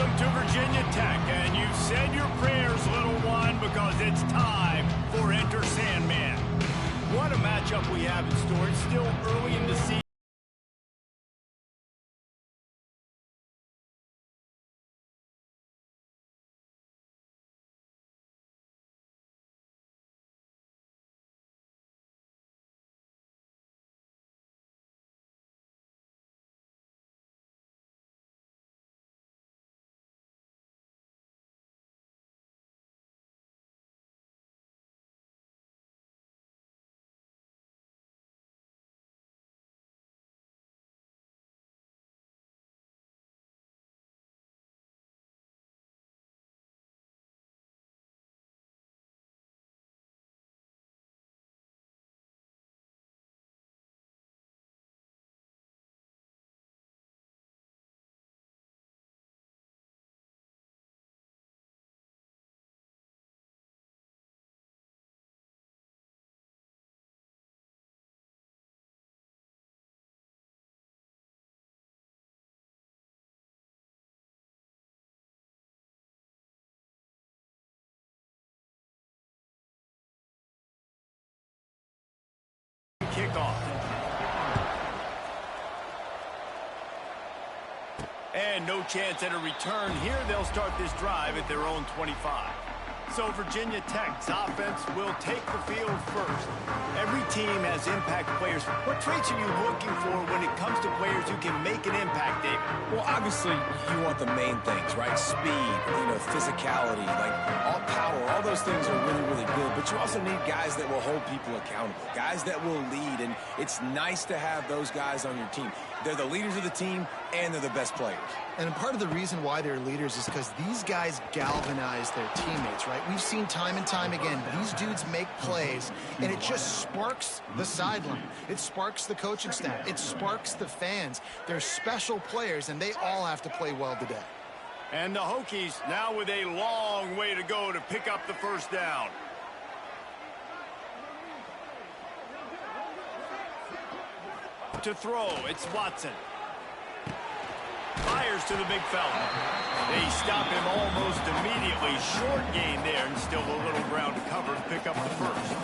Welcome to Virginia Tech, and you've said your prayers, little one, because it's time for Enter Sandman. What a matchup we have in store. It's still early in the season. Kickoff. And no chance at a return here. They'll start this drive at their own 25. So Virginia Tech's offense will take the field first. Every team has impact players. What traits are you looking for when it comes to players who can make an impact, David? Well, obviously, you want the main things, right? Speed, physicality, like all power, all those things are really, really good. But you also need guys that will hold people accountable, guys that will lead. And it's nice to have those guys on your team. They're the leaders of the team, and they're the best players. And part of the reason why they're leaders is because these guys galvanize their teammates, right? We've seen time and time again, these dudes make plays, and it just sparks the sideline. It sparks the coaching staff. It sparks the fans. They're special players, and they all have to play well today. And the Hokies now with a long way to go to pick up the first down. To throw, it's Watson. Fires to the big fella. They stop him almost immediately. Short gain there, and still a little ground to cover to pick up the first.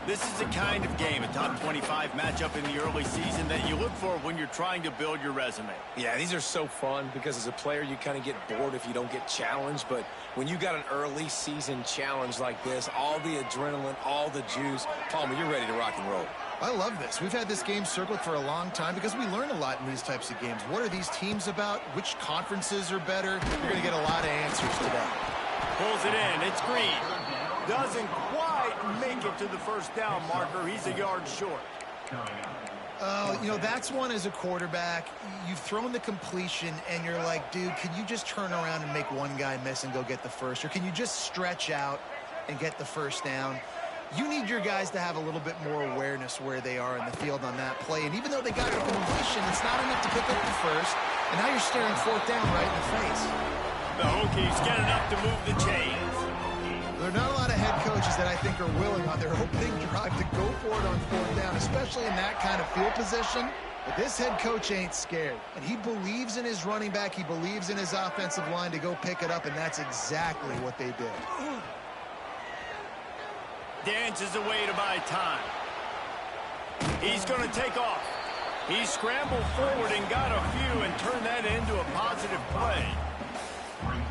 This is the kind of game, a top 25 matchup in the early season, that you look for when you're trying to build your resume. Yeah, these are so fun because as a player, you kind of get bored if you don't get challenged. But when you got an early season challenge like this, all the adrenaline, all the juice, Palmer, you're ready to rock and roll. I love this. We've had this game circled for a long time because we learn a lot in these types of games. What are these teams about? Which conferences are better? You're going to get a lot of answers today. Pulls it in. It's Green. Doesn't quite make it to the first down marker. He's a yard short. That's one as a quarterback. You've thrown the completion, and you're like, dude, can you just turn around and make one guy miss and go get the first? Or can you just stretch out and get the first down? You need your guys to have a little bit more awareness where they are in the field on that play. And even though they got a completion, it's not enough to pick up the first. And now you're staring fourth down right in the face. The Hokies get enough to move the chains. There are not a lot of head coaches that I think are willing on their opening drive to go for it on fourth down, especially in that kind of field position. But this head coach ain't scared. And he believes in his running back. He believes in his offensive line to go pick it up, and that's exactly what they did. Dances away to buy time. He's going to take off. He scrambled forward and got a few and turned that into a positive play.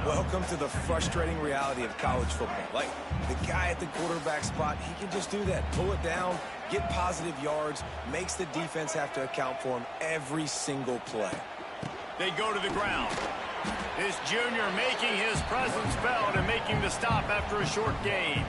Welcome to the frustrating reality of college football. Like, the guy at the quarterback spot, he can just do that. Pull it down, get positive yards, makes the defense have to account for him every single play. They go to the ground. This junior making his presence felt and making the stop after a short gain.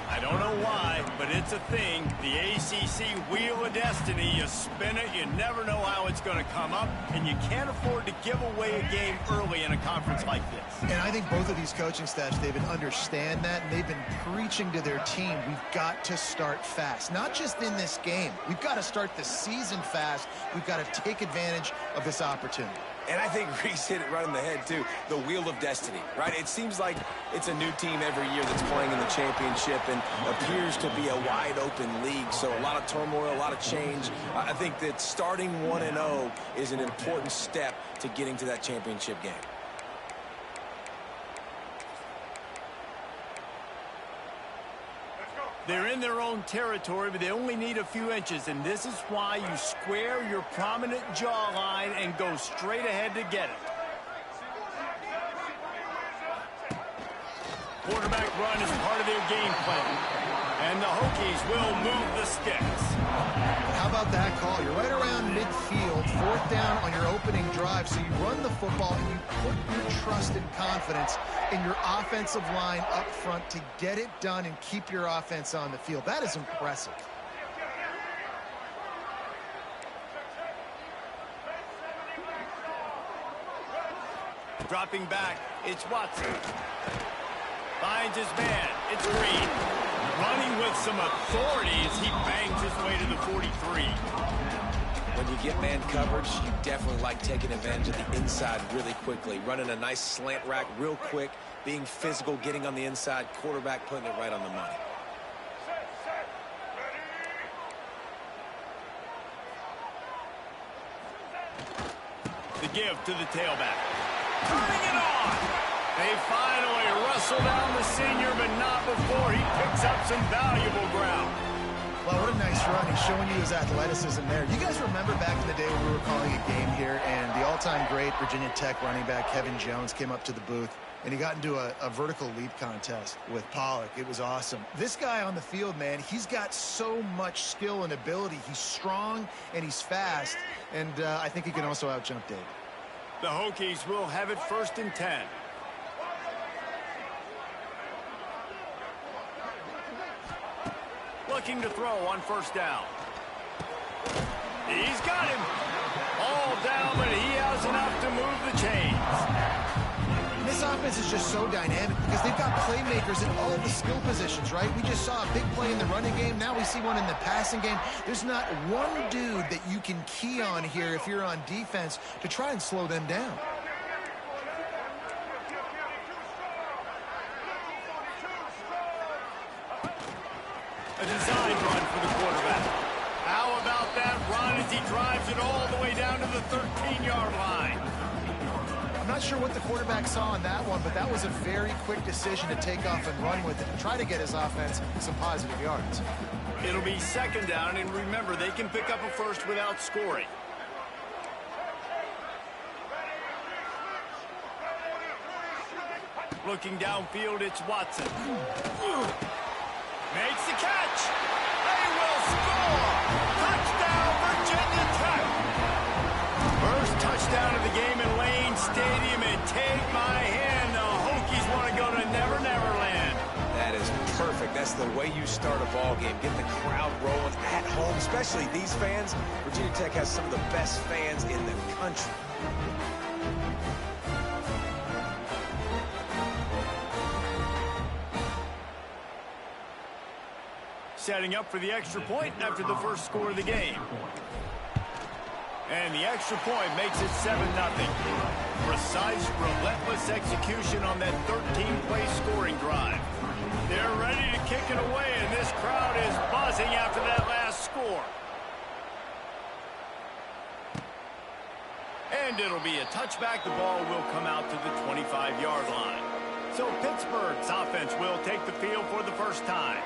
I don't know why, but it's a thing. The ACC Wheel of Destiny, you spin it, you never know how it's going to come up, and you can't afford to give away a game early in a conference like this. And I think both of these coaching staffs, David, understand that, and they've been preaching to their team, we've got to start fast. Not just in this game. We've got to start the season fast. We've got to take advantage of this opportunity. And I think Reese hit it right on the head, too. The Wheel of Destiny, right? It seems like it's a new team every year that's playing in the championship and appears to be a wide-open league. So a lot of turmoil, a lot of change. I think that starting 1-0 is an important step to getting to that championship game. They're in their own territory, but they only need a few inches, and this is why you square your prominent jawline and go straight ahead to get it. Quarterback run is part of their game plan, and the Hokies will move the sticks. How about that call? You're right around midfield, 4th down on your opening drive, so you run the football and you put your trust and confidence in your offensive line up front to get it done and keep your offense on the field. That is impressive. Dropping back, it's Watson. Finds his man, it's Green. Running with some authority as he bangs his way to the 43. When you get man coverage, you definitely like taking advantage of the inside really quickly. Running a nice slant rack real quick, being physical, getting on the inside, quarterback putting it right on the money. The give to the tailback. Turning it on. They finally wrestle down the senior, but not before he picks up some valuable ground. Well, what a nice run. He's showing you his athleticism there. You guys remember back in the day when we were calling a game here, and the all-time great Virginia Tech running back Kevin Jones came up to the booth, and he got into a vertical leap contest with Pollock. It was awesome. This guy on the field, man, he's got so much skill and ability. He's strong, and he's fast, and I think he can also out-jump Dave. The Hokies will have it 1st and 10. Looking to throw on 1st down. He's got him. All down, but he has enough to move the chains. This offense is just so dynamic because they've got playmakers in all of the skill positions, right? We just saw a big play in the running game. Now we see one in the passing game. There's not one dude that you can key on here if you're on defense to try and slow them down. A design run for the quarterback. How about that run as he drives it all the way down to the 13-yard line? I'm not sure what the quarterback saw on that one, but that was a very quick decision to take off and run with it and try to get his offense some positive yards. It'll be 2nd down, and remember, they can pick up a first without scoring. Looking downfield, it's Watson. Makes the catch. They will score. Touchdown, Virginia Tech. First touchdown of the game in Lane Stadium, and take my hand, the Hokies want to go to Never Never Land. That is perfect. That's the way you start a ball game. Get the crowd rolling at home, especially these fans. Virginia Tech has some of the best fans in the country. Setting up for the extra point after the first score of the game. And the extra point makes it 7-0. Precise, relentless execution on that 13-play scoring drive. They're ready to kick it away, and this crowd is buzzing after that last score. And it'll be a touchback. The ball will come out to the 25-yard line. So Pittsburgh's offense will take the field for the first time.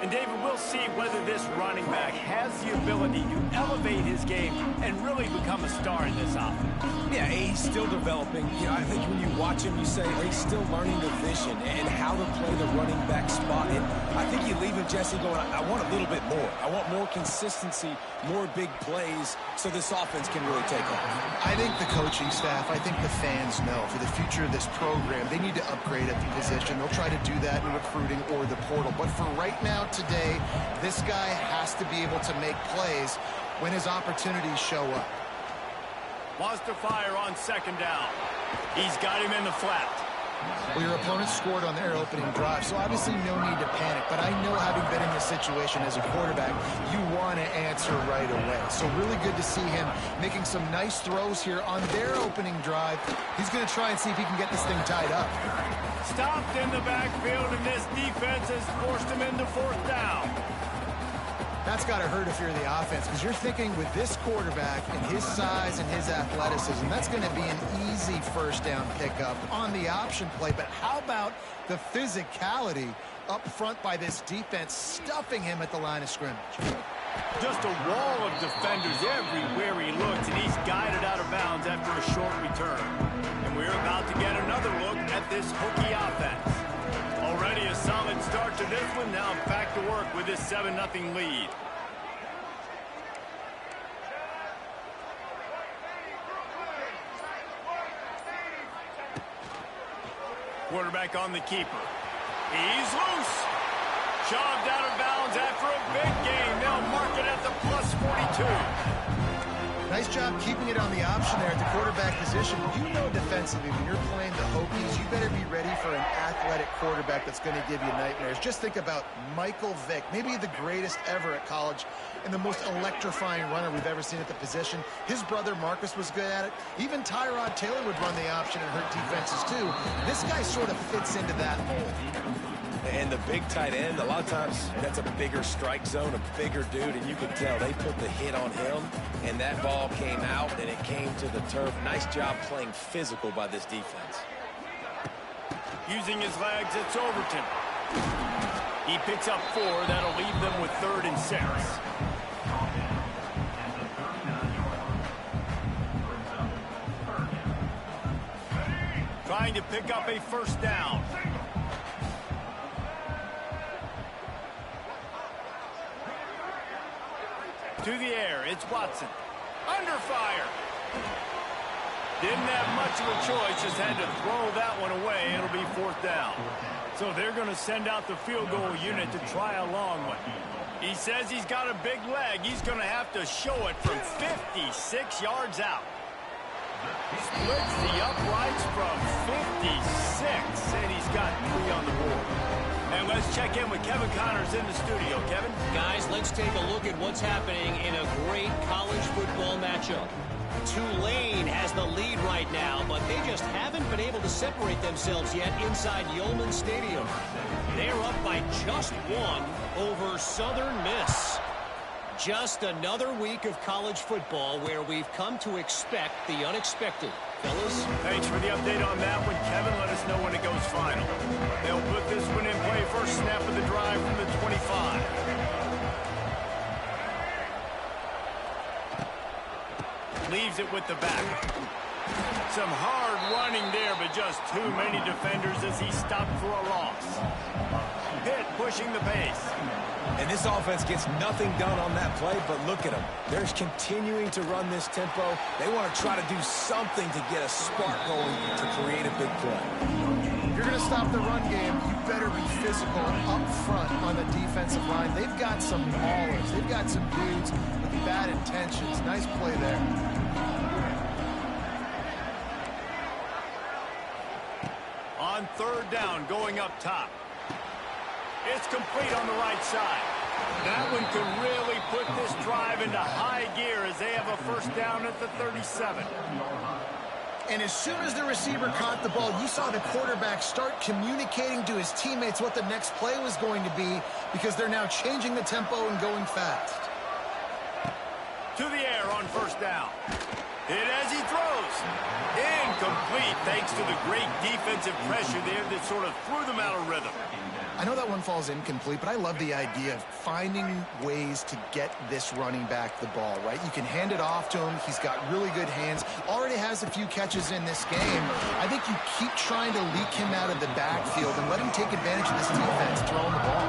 And, David, we'll see whether this running back has the ability to elevate his game and really become a star in this offense. Yeah, he's still developing. You know, I think when you watch him, you say he's still learning the vision and how to play the running back spot. And I think you leave him, Jesse, going, I want a little bit more. I want more consistency, more big plays, so this offense can really take off. I think the coaching staff, I think the fans know for the future of this program, they need to upgrade at the position. They'll try to do that in recruiting or the portal. But for right now, today, this guy has to be able to make plays when his opportunities show up. Wants to fire on 2nd down. He's got him in the flat. Well, your opponent scored on their opening drive, so obviously no need to panic. But I know, having been in this situation as a quarterback, you want to answer right away. So really good to see him making some nice throws here on their opening drive. He's going to try and see if he can get this thing tied up. Stopped in the backfield, and this defense has forced him into 4th down. That's got to hurt if you're the offense, because you're thinking with this quarterback and his size and his athleticism, that's going to be an easy first down pickup on the option play. But how about the physicality up front by this defense, stuffing him at the line of scrimmage? Just a wall of defenders everywhere he looks, and he's guided out of bounds after a short return. And we're about to get another look at this Hokie offense. Already a solid start to this one. Now back to work with this 7-0 lead. Quarterback on the keeper. He's loose. Shoved out of bounds after a big game. They'll mark it at the +42. Nice job keeping it on the option there at the quarterback position. You know defensively, when you're playing the Hokies, you better be ready for an athletic quarterback that's going to give you nightmares. Just think about Michael Vick, maybe the greatest ever at college and the most electrifying runner we've ever seen at the position. His brother Marcus was good at it. Even Tyrod Taylor would run the option and hurt defenses too. This guy sort of fits into that mold. And the big tight end, a lot of times that's a bigger strike zone, a bigger dude, and you could tell they put the hit on him, and that ball came out, and it came to the turf. Nice job playing physical by this defense. Using his legs, it's Overton. He picks up 4. That'll leave them with 3rd and 6. Trying to pick up a first down. To the air, it's Watson. Under fire. Didn't have much of a choice, just had to throw that one away. It'll be 4th down. So they're going to send out the field goal unit to try a long one. He says he's got a big leg. He's going to have to show it from 56 yards out. Splits the uprights from 56, and he's got 3 on the board. And let's check in with Kevin Connors in the studio. Kevin? Guys, let's take a look at what's happening in a great college football matchup. Tulane has the lead right now, but they just haven't been able to separate themselves yet inside Yeoman Stadium. They're up by just 1 over Southern Miss. Just another week of college football where we've come to expect the unexpected. Fellas? Thanks for the update on that one, Kevin. Let us know when it goes final. They'll put this one in play. First snap of the drive from the 25. Leaves it with the back. Some hard running there, but just too many defenders as he stopped for a loss. Pitt pushing the pace. And this offense gets nothing done on that play, but look at them. They're continuing to run this tempo. They want to try to do something to get a spark going to create a big play. If you're going to stop the run game, you better be physical up front on the defensive line. They've got some maulers. They've got some dudes with bad intentions. Nice play there. On 3rd down, going up top. It's complete on the right side. That one could really put this drive into high gear as they have a first down at the 37. And as soon as the receiver caught the ball, you saw the quarterback start communicating to his teammates what the next play was going to be, because they're now changing the tempo and going fast. To the air on first down. Hit as he throws. Incomplete, thanks to the great defensive pressure there that sort of threw them out of rhythm. I know that one falls incomplete, but I love the idea of finding ways to get this running back the ball, right? You can hand it off to him. He's got really good hands. Already has a few catches in this game. I think you keep trying to leak him out of the backfield and let him take advantage of this defense throwing the ball.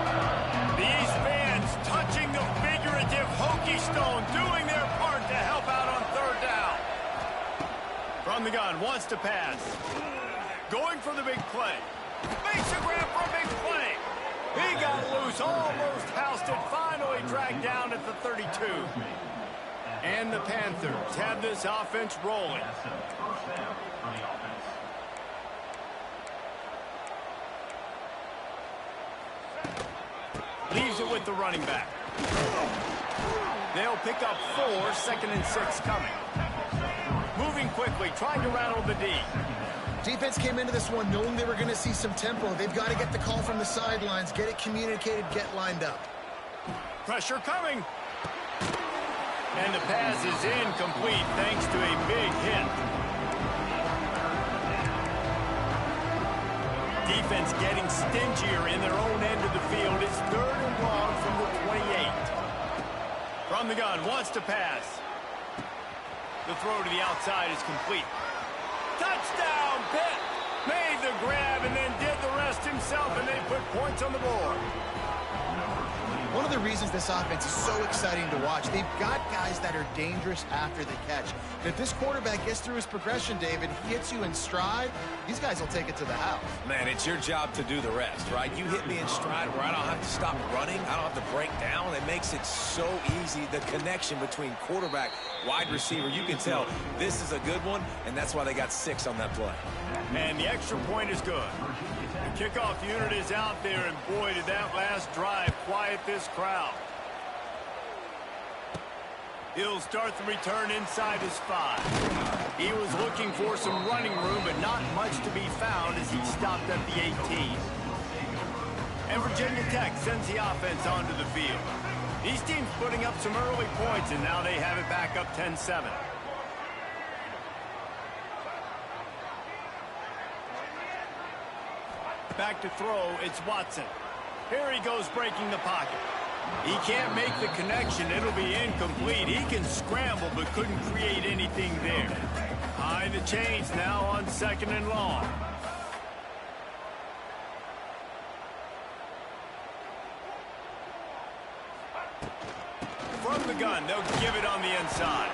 These fans touching the figurative Hokie stone, doing their part to help out on 3rd down. From the gun, wants to pass. Going for the big play. Makes a grab for a big play. He got loose, almost housed it, finally dragged down at the 32. And the Panthers have this offense rolling. Leaves it with the running back. They'll pick up 4, 2nd and 6 coming. Moving quickly, trying to rattle the D. Defense came into this one knowing they were going to see some tempo. They've got to get the call from the sidelines, get it communicated, get lined up. Pressure coming. And the pass is incomplete thanks to a big hit. Defense getting stingier in their own end of the field. It's 3rd and long from the 28. From the gun, wants to pass. The throw to the outside is complete. Touchdown, Pitt! Made the grab and then did the rest himself, and they put points on the board. One of the reasons this offense is so exciting to watch, they've got guys that are dangerous after the catch. And if this quarterback gets through his progression, David, he hits you in stride, these guys will take it to the house. Man, it's your job to do the rest, right? You hit me in stride where I don't have to stop running. I don't have to break down. It makes it so easy. The connection between quarterback, wide receiver, you can tell this is a good one, and that's why they got 6 on that play. And the extra point is good. The kickoff unit is out there, and boy, did that last drive quiet this crowd. He'll start the return inside his 5. He was looking for some running room, but not much to be found as he stopped at the 18. And Virginia Tech sends the offense onto the field. These teams putting up some early points, and now they have it back up 10-7. Back to throw, it's Watson. Here he goes breaking the pocket. He can't make the connection. It'll be incomplete. He can scramble, but couldn't create anything there. High the chains now on 2nd and long. From the gun, they'll give it on the inside.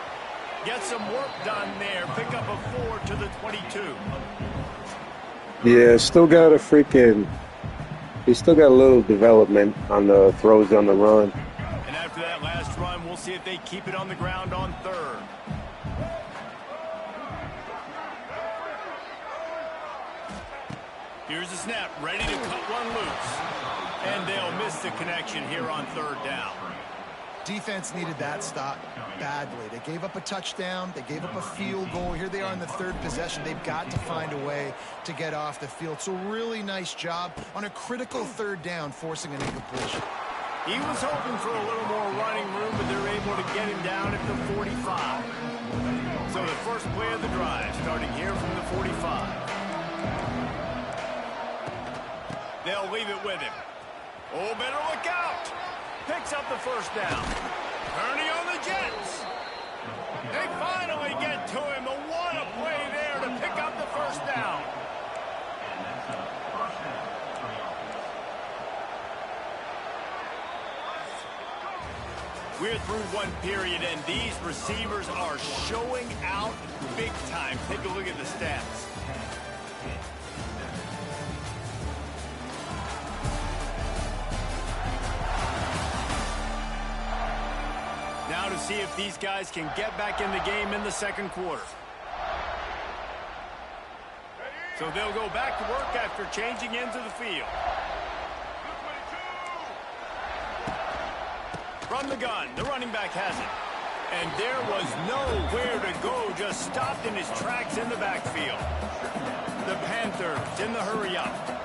Get some work done there. Pick up a 4 to the 22. Yeah, still got he still got a little development on the throws on the run. And after that last run, we'll see if they keep it on the ground on 3rd. Here's the snap, ready to cut one loose. And they'll miss the connection here on 3rd down. Defense needed that stop badly. They gave up a touchdown. They gave up a field goal. Here they are in the 3rd possession. They've got to find a way to get off the field. So really nice job on a critical 3rd down, forcing an incompletion. He was hoping for a little more running room, but they're able to get him down at the 45. So the first play of the drive, starting here from the 45. They'll leave it with him. Oh, better look out. Picks up the 1st down. Ernie on the Jets. They finally get to him. What a play there to pick up the 1st down. We're through one period, and these receivers are showing out big time. Take a look at the stats. Now to see if these guys can get back in the game in the 2nd quarter. So they'll go back to work after changing into the field. From the gun, the running back has it. And there was nowhere to go, just stopped in his tracks in the backfield. The Panthers in the hurry-up.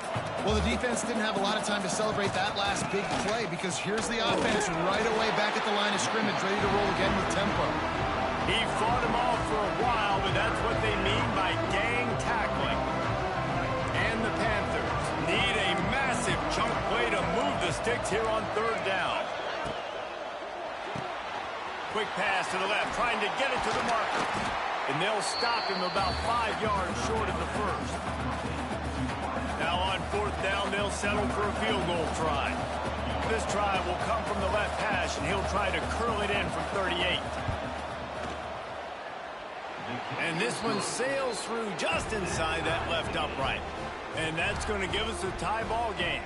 Well, the defense didn't have a lot of time to celebrate that last big play because here's the offense right away back at the line of scrimmage, ready to roll again with tempo. He fought him off for a while, but that's what they mean by gang tackling. And the Panthers need a massive chunk play to move the sticks here on 3rd down. Quick pass to the left, trying to get it to the marker. And they'll stop him about 5 yards short of the 1st. Now on 4th down, they'll settle for a field goal try. This try will come from the left hash, and he'll try to curl it in from 38. And this one sails through just inside that left upright. And that's going to give us a tie ball game.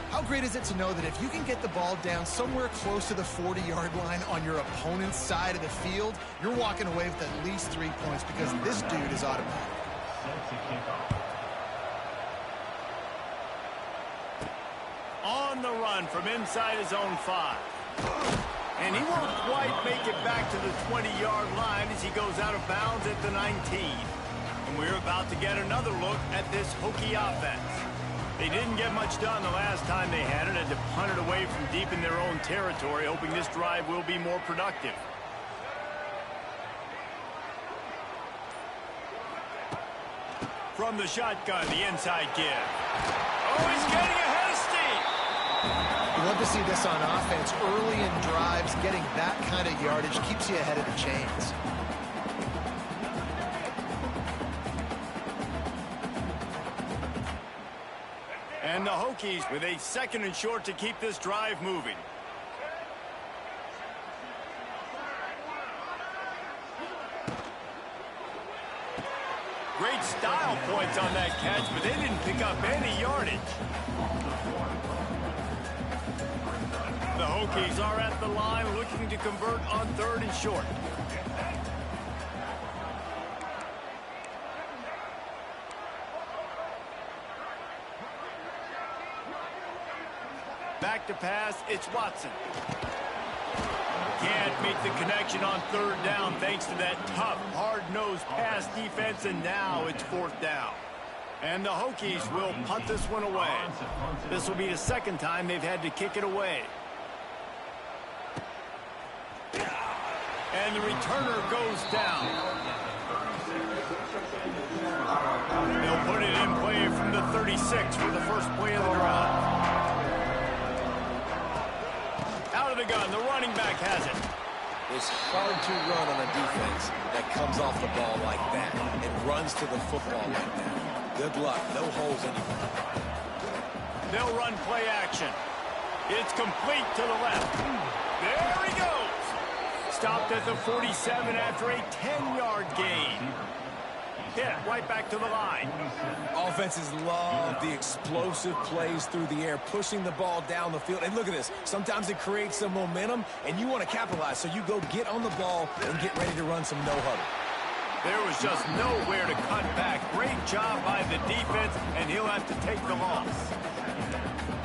How great is it to know that if you can get the ball down somewhere close to the 40-yard line on your opponent's side of the field, you're walking away with at least 3 points because this dude is automatic. On the run from inside his own 5. And he won't quite make it back to the 20-yard line as he goes out of bounds at the 19. And we're about to get another look at this Hokie offense. They didn't get much done the last time they had it, to punt it away from deep in their own territory, hoping this drive will be more productive. From the shotgun, the inside give. Oh, he's getting ahead of steam. You love to see this on offense. Early in drives, getting that kind of yardage keeps you ahead of the chains. And the Hokies with a 2nd and short to keep this drive moving. Great style points on that catch, but they didn't pick up any yardage. The Hokies are at the line looking to convert on 3rd and short. Back to pass, it's Watson. Can't make the connection on 3rd down thanks to that tough, hard-nosed pass defense, and now it's 4th down. And the Hokies will punt this one away. This will be the 2nd time they've had to kick it away. And the returner goes down. They'll put it in play from the 36 for the first play of the drive. Out of the gun, the running back has it. It's hard to run on a defense that comes off the ball like that and runs to the football like that. Good luck. No holes anywhere. They'll run play action. It's complete to the left. There he goes. Stopped at the 47 after a 10-yard gain. Hit right back to the line. Offenses love the explosive plays through the air, pushing the ball down the field. And look at this. Sometimes it creates some momentum, and you want to capitalize. So you go get on the ball and get ready to run some no-huddle. There was just nowhere to cut back. Great job by the defense, and he'll have to take the loss.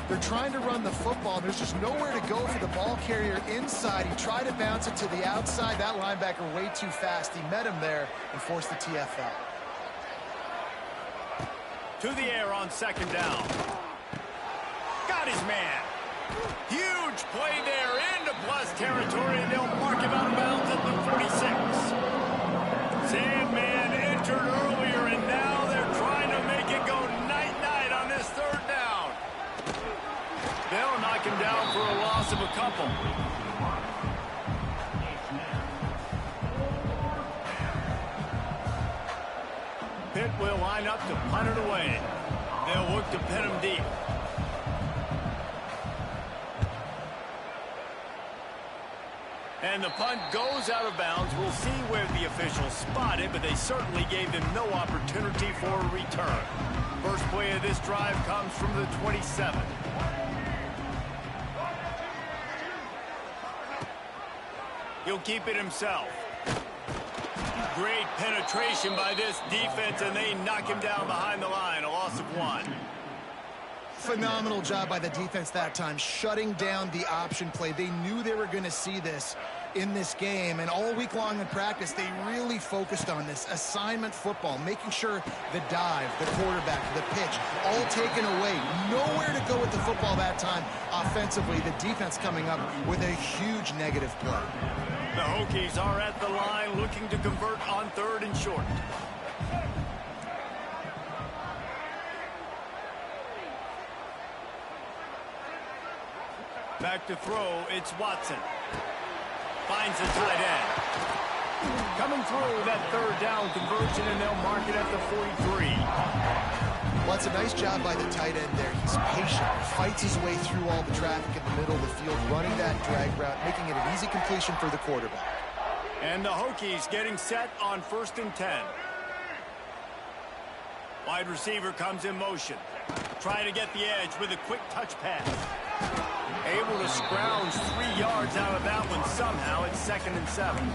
They're trying to run the football. There's just nowhere to go for the ball carrier inside. He tried to bounce it to the outside. That linebacker way too fast. He met him there and forced the TFL. To the air on 2nd down. Got his man. Huge play there into plus territory, and they'll mark him out of bounds at the 46. Sandman entered earlier, and now they're trying to make it go night-night on this 3rd down. They'll knock him down for a loss of a couple. Pitt will line up to punt it away. They'll look to pin him deep. And the punt goes out of bounds. We'll see where the officials spot it, but they certainly gave them no opportunity for a return. First play of this drive comes from the 27. He'll keep it himself. Great penetration by this defense, and they knock him down behind the line. A loss of 1. Phenomenal job by the defense that time, shutting down the option play. They knew they were going to see this in this game, and all week long in practice, they really focused on this assignment football, making sure the dive, the quarterback, the pitch, all taken away. Nowhere to go with the football that time offensively. The defense coming up with a huge negative play. The Hokies are at the line looking to convert on 3rd and short. Back to throw, it's Watson. Finds the tight end. Coming through that 3rd down conversion, and they'll mark it at the 43. Well, it's a nice job by the tight end there. He's patient, fights his way through all the traffic in the middle of the field, running that drag route, making it an easy completion for the quarterback. And the Hokies getting set on 1st and 10. Wide receiver comes in motion. Trying to get the edge with a quick touch pass. Able to scrounge 3 yards out of that one somehow. It's 2nd and 7.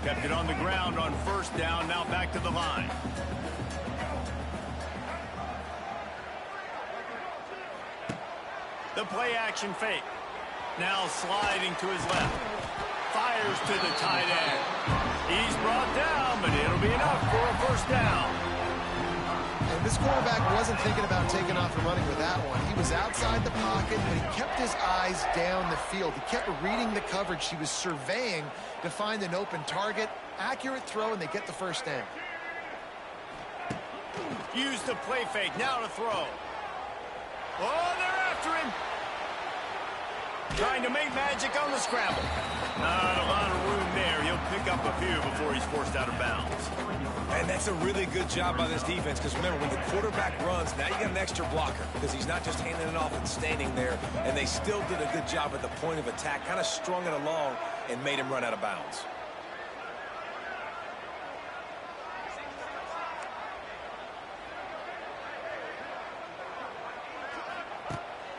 Kept it on the ground on 1st down. Now back to the line. The play action fake. Now sliding to his left. Fires to the tight end. He's brought down, but it'll be enough for a 1st down. And this quarterback wasn't thinking about taking off and running with that one. He was outside the pocket, but he kept his eyes down the field. He kept reading the coverage. He was surveying to find an open target. Accurate throw, and they get the first down. Use the play fake. Now to throw. Oh, they're after him. Trying to make magic on the scramble. Not a lot of room there. He'll pick up a few before he's forced out of bounds. And that's a really good job by this defense, because remember, when the quarterback runs, now you got an extra blocker, because he's not just handing it off and standing there, and they still did a good job at the point of attack, kind of strung it along and made him run out of bounds.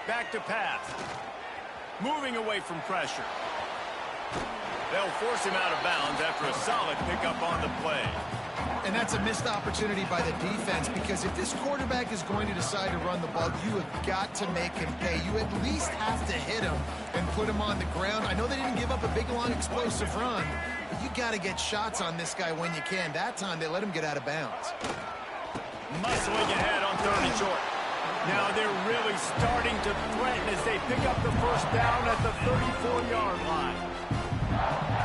Back to pass. Moving away from pressure. They'll force him out of bounds after a solid pickup on the play. And that's a missed opportunity by the defense, because if this quarterback is going to decide to run the ball, you have got to make him pay. You at least have to hit him and put him on the ground. I know they didn't give up a big, long, explosive run, but you got to get shots on this guy when you can. That time, they let him get out of bounds. Muscling ahead on 3rd and short. Now they're really starting to threaten as they pick up the first down at the 34-yard line.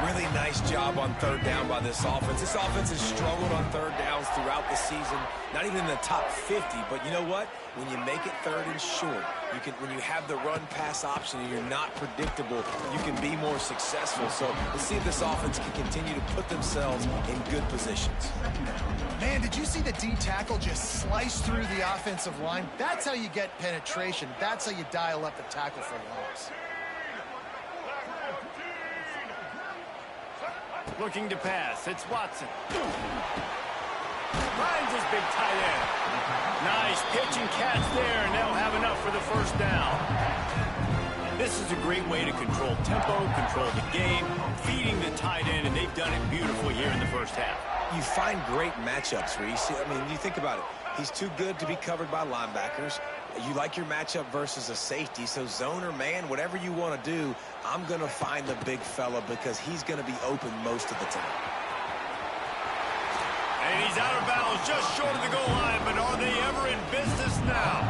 Really nice job on 3rd down by this offense. This offense has struggled on 3rd downs throughout the season. Not even in the top 50, but you know what? When you make it 3rd and short, when you have the run-pass option and you're not predictable, you can be more successful. So let's see if this offense can continue to put themselves in good positions. Man, did you see the D tackle just slice through the offensive line? That's how you get penetration. That's how you dial up the tackle for loss. Looking to pass. It's Watson. Finds his big tight end. Nice pitch and catch there, and they'll have enough for the first down. This is a great way to control tempo, control the game, feeding the tight end, and they've done it beautifully here in the first half. You find great matchups where you see, I mean, you think about it. He's too good to be covered by linebackers. You like your matchup versus a safety, so zone or man, whatever you want to do, I'm going to find the big fella because he's going to be open most of the time. And he's out of bounds just short of the goal line, but are they ever in business now?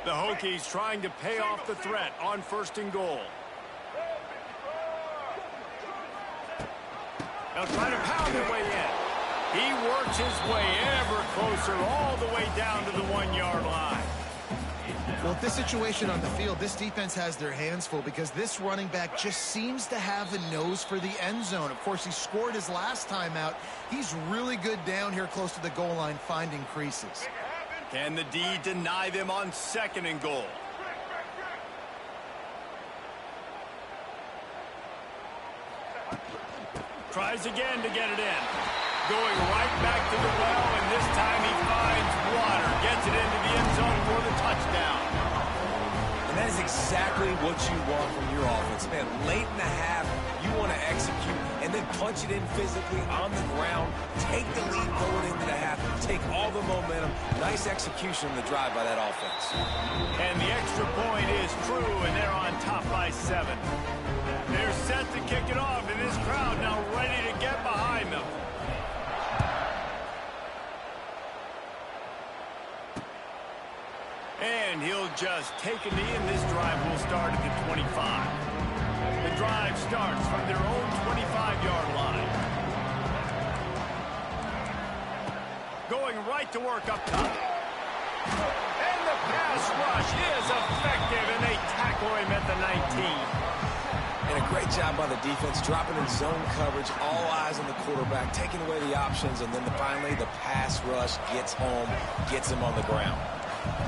The Hokies trying to pay off the threat on 1st and goal. They'll try to pound their way in. He works his way ever closer all the way down to the 1-yard line. Well, with this situation on the field, this defense has their hands full because this running back just seems to have a nose for the end zone. Of course, he scored his last time out. He's really good down here close to the goal line, finding creases. Can the D deny them on 2nd and goal? Tries again to get it in. Going right back to the well, and this time he finds water. Gets it into the end zone for the touchdown. And that is exactly what you want from your offense. Man, late in the half, you want to execute and then punch it in physically on the ground. Take the lead going into the half. Take all the momentum. Nice execution on the drive by that offense. And the extra point is true, and they're on top by 7. They're set to kick it off, and this crowd now ready to get behind them. And he'll just take a knee, and this drive will start at the 25. The drive starts from their own 25-yard line. Going right to work up top. And the pass rush is effective, and they tackle him at the 19. And a great job by the defense, dropping in zone coverage, all eyes on the quarterback, taking away the options, and then finally the pass rush gets home, gets him on the ground.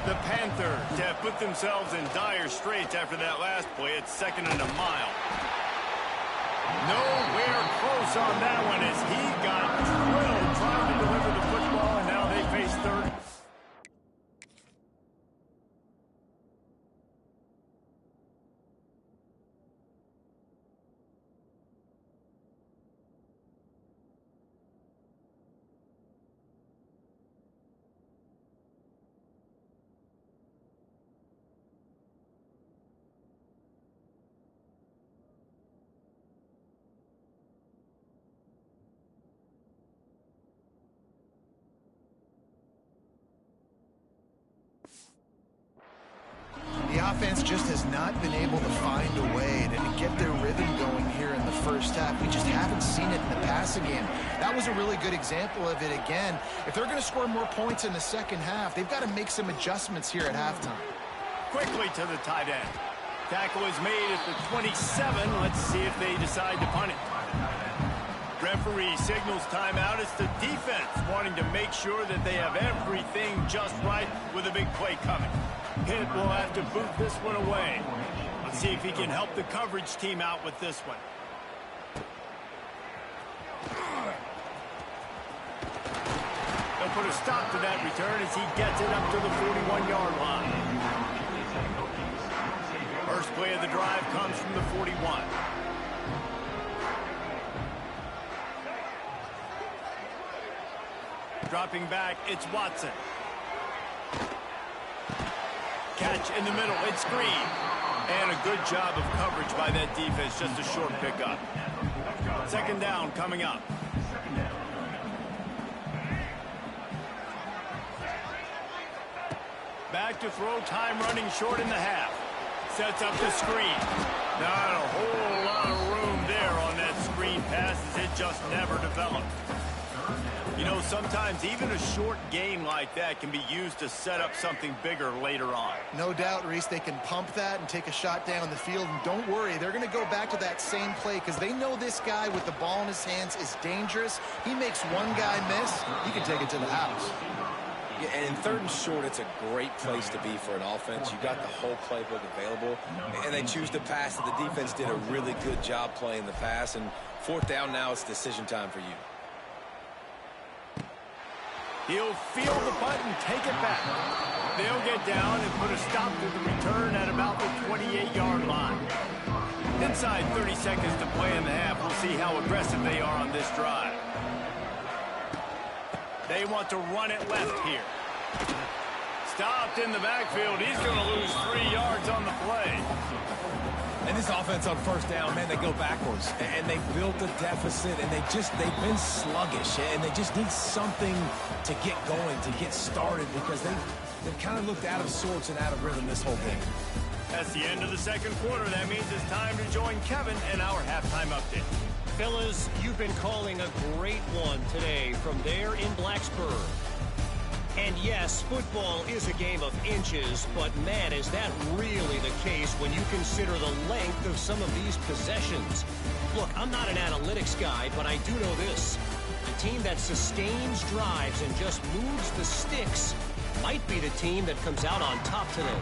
The Panthers have put themselves in dire straits after that last play. It's 2nd and a mile. Nowhere close on that one as he got drilled trying to deliver the football, and now they face 3rd. just has not been able to find a way to get their rhythm going here in the first half. We just haven't seen it in the passing game. That was a really good example of it again. If they're going to score more points in the second half, they've got to make some adjustments here at halftime. Quickly to the tight end. Tackle is made at the 27. Let's see if they decide to punt it. Referee signals timeout. It's the defense wanting to make sure that they have everything just right with a big play coming. Pitt will have to boot this one away. Let's see if he can help the coverage team out with this one. They'll put a stop to that return as he gets it up to the 41-yard line. First play of the drive comes from the 41. Dropping back, it's Watson. Catch in the middle, it's Green. And a good job of coverage by that defense, just a short pickup. Second down coming up. Back to throw, time running short in the half. Sets up the screen. Not a whole lot of room there on that screen pass as it just never developed. You know, sometimes even a short gain like that can be used to set up something bigger later on. No doubt, Reese, they can pump that and take a shot down the field. And don't worry, they're going to go back to that same play because they know this guy with the ball in his hands is dangerous. He makes one guy miss, he can take it to the house. Yeah, and in third and short, it's a great place to be for an offense. You got the whole playbook available, and they choose to pass. And the defense did a really good job playing the pass. And fourth down now, it's decision time for you. He'll field the punt and take it back. They'll get down and put a stop to the return at about the 28-yard line. Inside 30 seconds to play in the half. We'll see how aggressive they are on this drive. They want to run it left here. Stopped in the backfield. He's going to lose 3 yards on the play. And this offense on first down, man, they go backwards. And they built a deficit, and they've been sluggish. And they just need something to get going, to get started, because they've kind of looked out of sorts and out of rhythm this whole game. That's the end of the second quarter. That means it's time to join Kevin in our halftime update. Fellas, you've been calling a great one today from there in Blacksburg. And yes, football is a game of inches, but man, is that really the case when you consider the length of some of these possessions. Look, I'm not an analytics guy, but I do know this. The team that sustains drives and just moves the sticks might be the team that comes out on top today.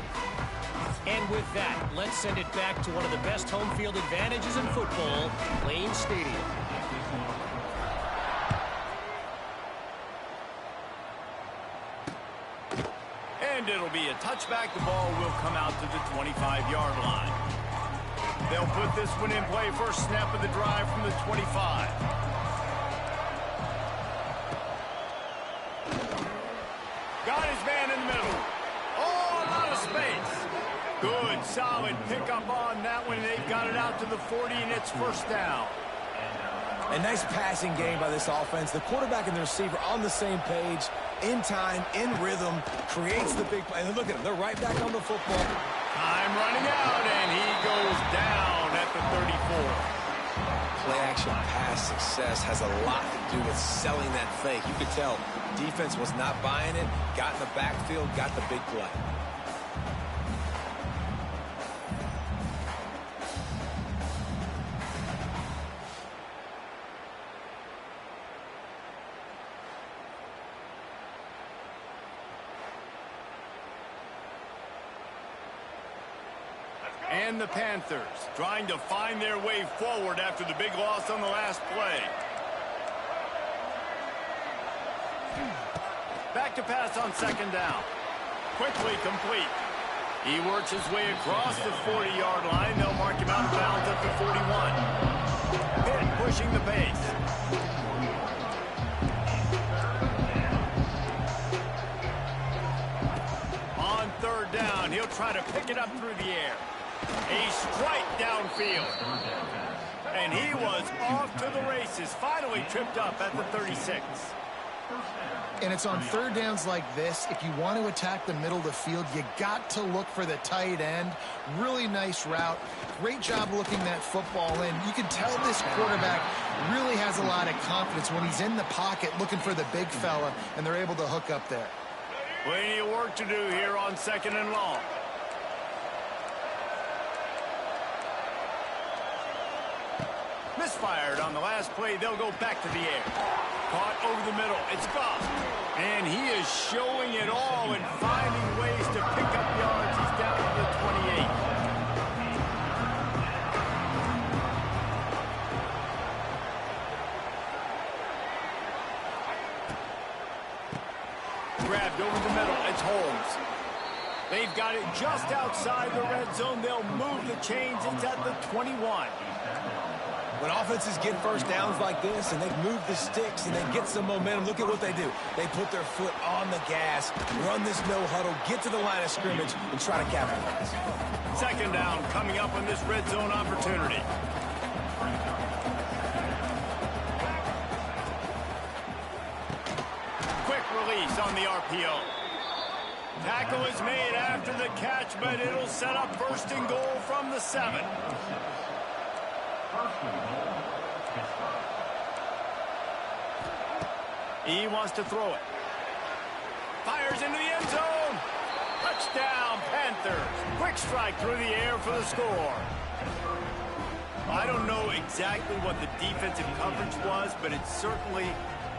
And with that, let's send it back to one of the best home field advantages in football, Lane Stadium. And it'll be a touchback. The ball will come out to the 25-yard line. They'll put this one in play. First snap of the drive from the 25. Got his man in the middle. Oh, a lot of space. Good, solid pickup on that one. They've got it out to the 40, and it's first down. A nice passing game by this offense. The quarterback and the receiver on the same page, in time, in rhythm, creates the big play. And look at them. They're right back on the football. Time running out, and he goes down at the 34. Play-action pass success has a lot to do with selling that fake. You could tell defense was not buying it, got in the backfield, got the big play. And the Panthers trying to find their way forward after the big loss on the last play. Back to pass on second down. Quickly complete. He works his way across the 40-yard line. They'll mark him out of bounds at the 41. Pitt pushing the pace. On third down, he'll try to pick it up through the air. A strike downfield. And he was off to the races. Finally tripped up at the 36. And it's on third downs like this. If you want to attack the middle of the field, you got to look for the tight end. Really nice route. Great job looking that football in. You can tell this quarterback really has a lot of confidence when he's in the pocket looking for the big fella, and they're able to hook up there. Plenty of work to do here on 2nd and long. Misfired on the last play. They'll go back to the air. Caught over the middle. It's Goff. And he is showing it all and finding ways to pick up yards. He's down to the 28. Grabbed over the middle. It's Holmes. They've got it just outside the red zone. They'll move the chains. It's at the 21. When offenses get first downs like this and they move the sticks and they get some momentum, look at what they do. They put their foot on the gas, run this no huddle, get to the line of scrimmage, and try to capitalize. 2nd down coming up on this red zone opportunity. Quick release on the RPO. Tackle is made after the catch, but it'll set up 1st and goal from the 7. He wants to throw it. Fires into the end zone. Touchdown, Panthers. Quick strike through the air for the score. I don't know exactly what the defensive coverage was, but it certainly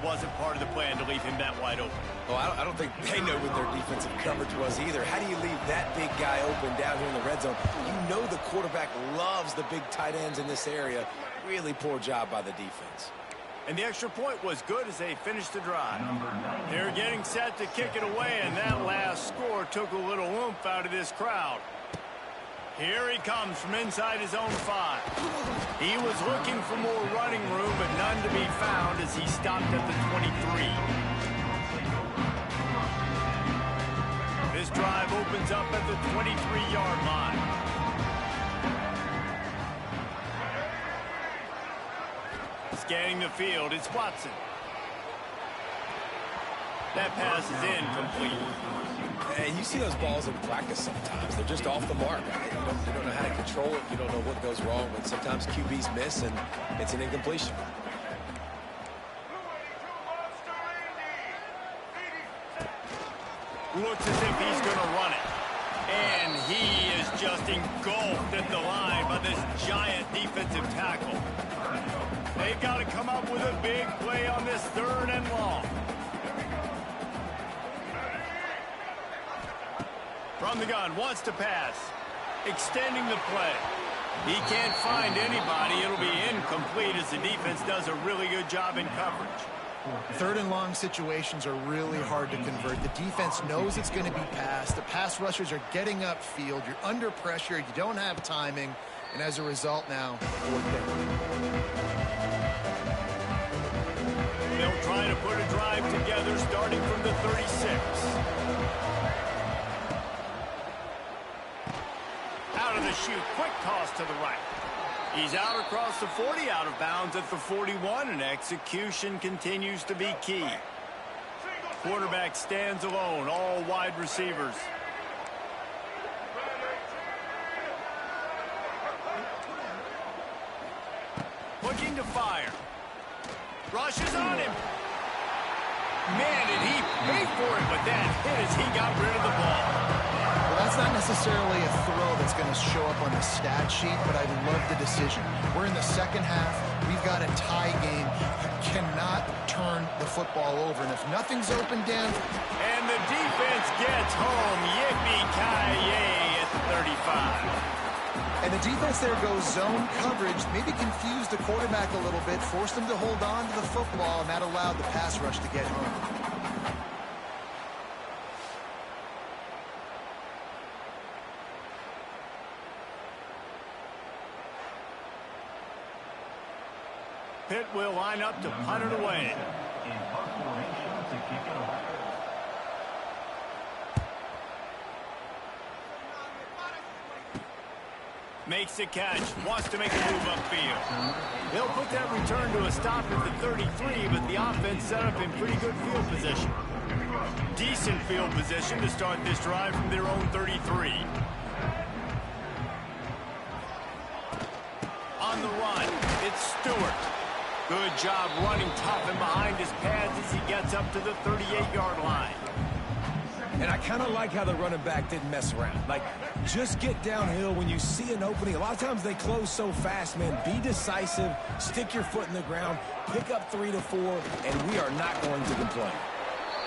wasn't part of the plan to leave him that wide open. Well, I don't think they know what their defensive coverage was either. How do you leave that big guy open down here in the red zone? You know the quarterback loves the big tight ends in this area. Really poor job by the defense. And the extra point was good as they finished the drive. They're getting set to kick it away, and that last score took a little oomph out of this crowd. Here he comes from inside his own 5. He was looking for more running room, but none to be found as he stopped at the 23. This drive opens up at the 23-yard line. Scanning the field, it's Watson. That pass is incomplete. Hey, you see those balls in practice sometimes. They're just off the mark. You don't know how to control it. You don't know what goes wrong, but sometimes QBs miss, and it's an incompletion. Looks as if he's going to run it. And he is just engulfed at the line by this giant defensive tackle. They've got to come up with a big play on this 3rd and long. From the gun, wants to pass. Extending the play. He can't find anybody. It'll be incomplete as the defense does a really good job in coverage. 3rd and long situations are really hard to convert. The defense knows it's going to be passed. The pass rushers are getting upfield. You're under pressure. You don't have timing. And as a result now, 4th down. They'll try to put a drive together starting from the 36. Out of the chute, quick toss to the right. He's out across the 40, out of bounds at the 41, and execution continues to be key. Quarterback stands alone, all wide receivers. Looking to fire. Rushes on him. Man, did he pay for it with that hit as he got rid of the ball. Well, that's not necessarily a throw that's going to show up on the stat sheet, but I love the decision. We're in the 2nd half. We've got a tie game. You cannot turn the football over. And if nothing's open down... And the defense gets home. Yippee-ki-yay at the 35. And the defense there goes zone coverage, maybe confused the quarterback a little bit, forced him to hold on to the football, and that allowed the pass rush to get home. Pitt will line up to punt it away. Makes the catch, wants to make a move upfield. They'll put that return to a stop at the 33, but the offense set up in pretty good field position. decent field position to start this drive from their own 33. On the run, it's Stewart. Good job running tough and behind his pads as he gets up to the 38-yard line. And I kind of like how the running back didn't mess around. Like, just get downhill when you see an opening. A lot of times they close so fast, man. Be decisive, stick your foot in the ground, pick up 3 to 4, and we are not going to complain.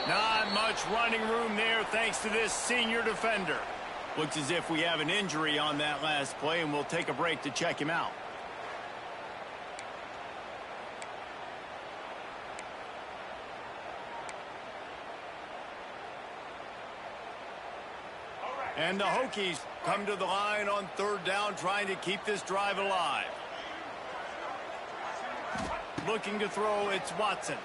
Not much running room there thanks to this senior defender. Looks as if we have an injury on that last play, and we'll take a break to check him out. And the Hokies come to the line on third down, trying to keep this drive alive. Looking to throw, it's Watson.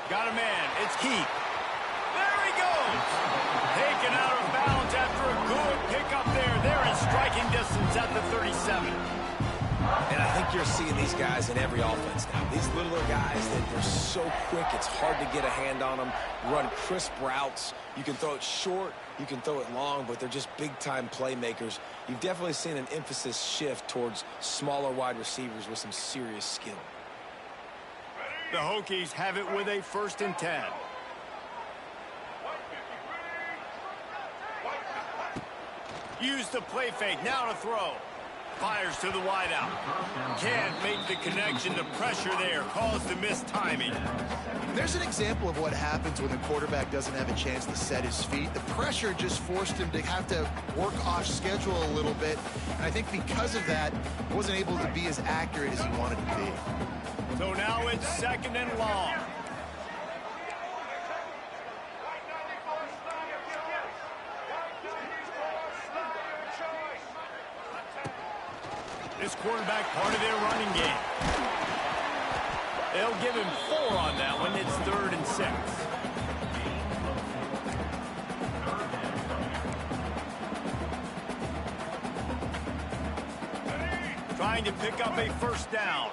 Got a man, it's Keith. There he goes! Taken out of bounds after a good pickup there. They're in striking distance at the 37. And I think you're seeing these guys in every offense now. These littler guys, they're so quick, it's hard to get a hand on them. Run crisp routes. You can throw it short, you can throw it long, but they're just big-time playmakers. You've definitely seen an emphasis shift towards smaller wide receivers with some serious skill. The Hokies have it with a 1st and 10. Use the play fake, now to throw. Fires to the wideout. Can't make the connection. The pressure there caused the missed timing. There's an example of what happens when the quarterback doesn't have a chance to set his feet. The pressure just forced him to have to work off schedule a little bit. And I think because of that, he wasn't able to be as accurate as he wanted to be. So now it's 2nd and long. This quarterback part of their running game. They'll give him 4 on that one. It's 3rd and 6. Trying to pick up a 1st down.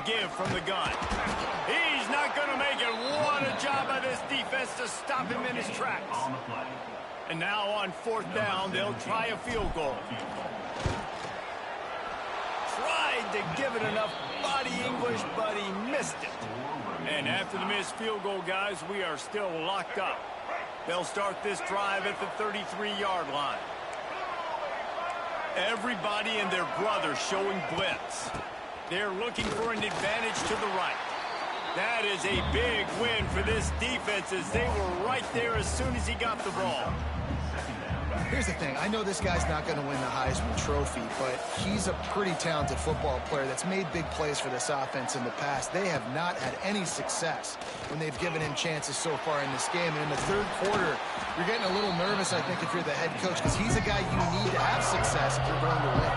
Give from the gun. He's not going to make it. What a job by this defense to stop him in his tracks. And now on 4th down, they'll try a field goal. Tried to give it enough body English, but he missed it. And after the missed field goal, guys, we are still locked up. They'll start this drive at the 33-yard line. Everybody and their brother showing blitz. They're looking for an advantage to the right. That is a big win for this defense as they were right there as soon as he got the ball. Here's the thing. I know this guy's not going to win the Heisman Trophy, but he's a pretty talented football player that's made big plays for this offense in the past. They have not had any success when they've given him chances so far in this game. And in the 3rd quarter, you're getting a little nervous, I think, if you're the head coach, because he's a guy you need to have success if you're going to win.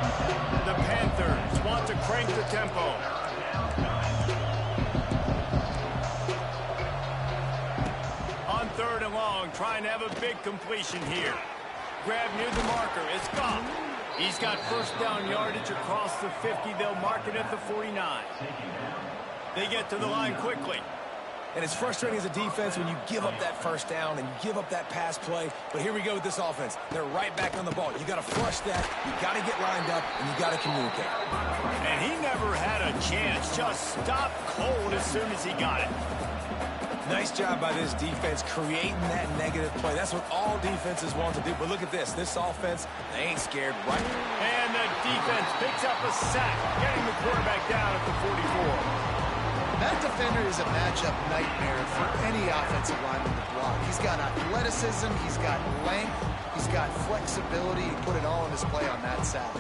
The Panthers want to crank the tempo. On 3rd and long, trying to have a big completion here. Grab near the marker. It's Goff. He's got 1st down yardage across the 50. They'll mark it at the 49. They get to the line quickly. And it's frustrating as a defense when you give up that 1st down and you give up that pass play. But here we go with this offense. They're right back on the ball. You got to flush that. You got to get lined up, and you got to communicate. And he never had a chance. Just stopped cold as soon as he got it. Nice job by this defense creating that negative play. That's what all defenses want to do. But look at this. This offense, they ain't scared, right? And the defense picks up a sack, getting the quarterback down at the 44. That defender is a matchup nightmare for any offensive lineman to block. He's got athleticism, he's got length, he's got flexibility. He put it all in his play on that sack.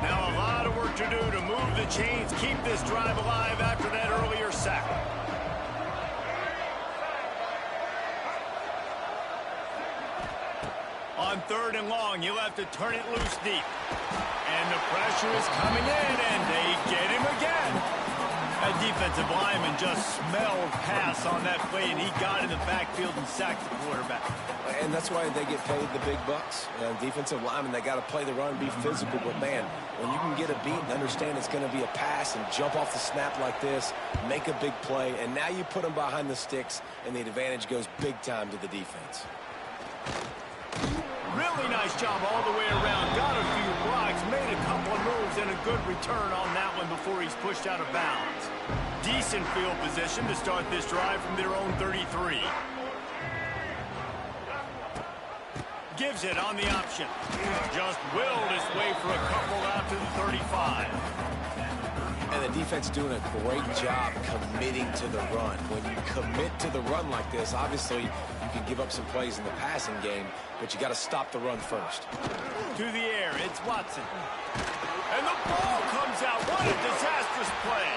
Now a lot of work to do to move the chains, keep this drive alive after that earlier sack. On 3rd and long, you'll have to turn it loose deep. And the pressure is coming in, and they get him again. That defense defensive lineman just smelled pass on that play, and he got in the backfield and sacked the quarterback. And that's why they get paid the big bucks. Defensive linemen, they got to play the run, be physical. But, man, when you can get a beat and understand it's going to be a pass and jump off the snap like this, make a big play, and now you put them behind the sticks, and the advantage goes big time to the defense. Really nice job all the way around. Got a few blocks, made a couple of moves, and a good return on that one before he's pushed out of bounds. Decent field position to start this drive from their own 33. Gives it on the option. Just willed his way for a couple out to the 35. And the defense doing a great job committing to the run. When you commit to the run like this, obviously you can give up some plays in the passing game, but you got to stop the run first. To the air, it's Watson. And the ball comes out. What a disastrous play.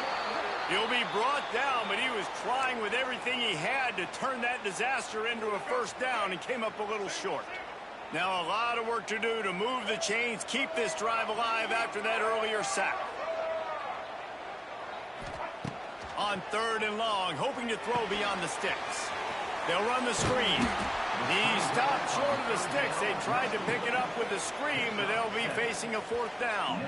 He'll be brought down, but he was trying with everything he had to turn that disaster into a first down and came up a little short. Now a lot of work to do to move the chains, keep this drive alive after that earlier sack. On 3rd and long, hoping to throw beyond the sticks. They'll run the screen. He stopped short of the sticks. They tried to pick it up with the screen, but they'll be facing a 4th down.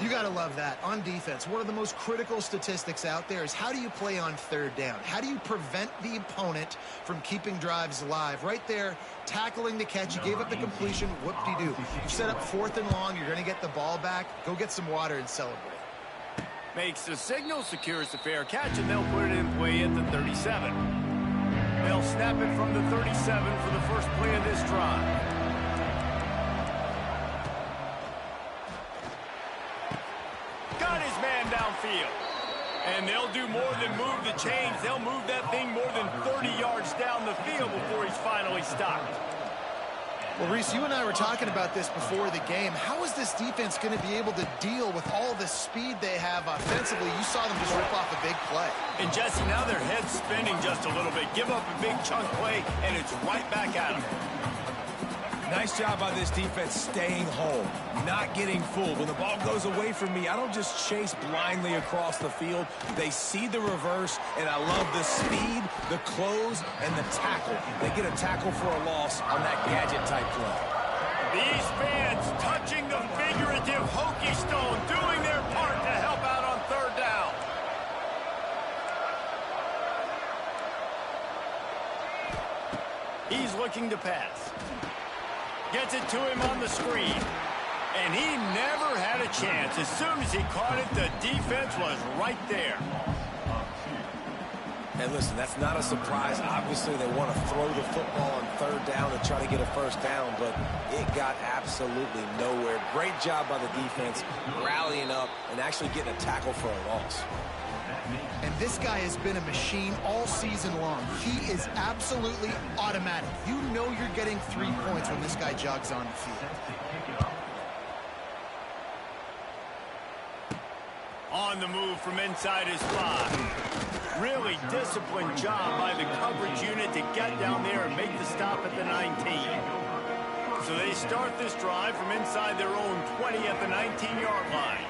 You got to love that. On defense, one of the most critical statistics out there is how do you play on 3rd down? How do you prevent the opponent from keeping drives alive? Right there, tackling the catch. You gave up the completion. Whoop-de-doo. You set up 4th and long. You're going to get the ball back. Go get some water and celebrate. Makes the signal, secures the fair catch, and they'll put it in play at the 37. They'll snap it from the 37 for the first play of this drive. Got his man downfield. And they'll do more than move the chains. They'll move that thing more than 30 yards down the field before he's finally stopped. Well, Reese, you and I were talking about this before the game. How is this defense going to be able to deal with all the speed they have offensively? You saw them just rip off a big play. And, Jesse, now their head's spinning just a little bit. Give up a big chunk play, and it's right back at them. Nice job by this defense staying home, not getting fooled. When the ball goes away from me, I don't just chase blindly across the field. They see the reverse, and I love the speed, the close, and the tackle. They get a tackle for a loss on that gadget-type play. These fans touching the figurative hokey stone, doing their part to help out on 3rd down. He's looking to pass. Gets it to him on the screen. And he never had a chance. As soon as he caught it, the defense was right there. And listen, that's not a surprise. Obviously, they want to throw the football on 3rd down to try to get a first down, but it got absolutely nowhere. Great job by the defense rallying up and actually getting a tackle for a loss. And this guy has been a machine all season long. He is absolutely automatic. You know you're getting 3 points when this guy jogs on the field. On the move from inside his 5. Really disciplined job by the coverage unit to get down there and make the stop at the 19. So they start this drive from inside their own 20 at the 19-yard line.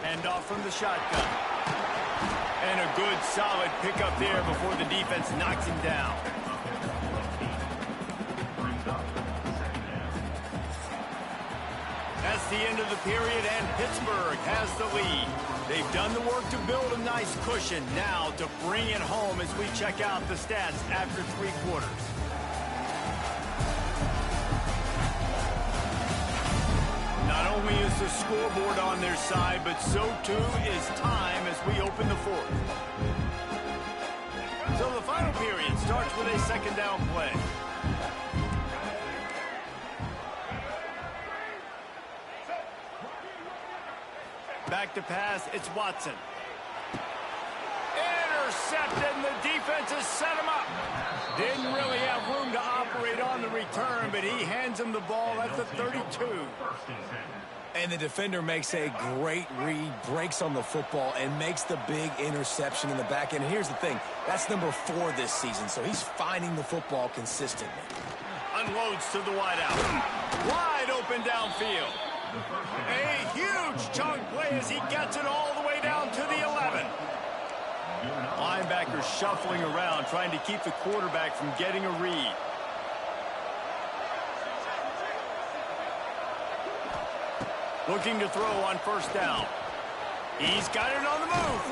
Hand off from the shotgun. And a good solid pickup there before the defense knocks him down. That's the end of the period, and Pittsburgh has the lead. They've done the work to build a nice cushion. Now to bring it home as we check out the stats after 3 quarters. Not only is the scoreboard on their side, but so too is time as we open the 4th. So the final period starts with a 2nd down play. Back to pass, it's Watson. Intercepted, and the defense has set him up. Didn't really have room to operate on the return, but he hands him the ball at the 32. And the defender makes a great read, breaks on the football, and makes the big interception in the back end. And here's the thing, that's number 4 this season, so he's finding the football consistently. Unloads to the wideout. Wide open downfield. A huge huge chunk play as he gets it all the way down to the 11. Linebacker shuffling around, trying to keep the quarterback from getting a read. Looking to throw on first down. He's got it on the move.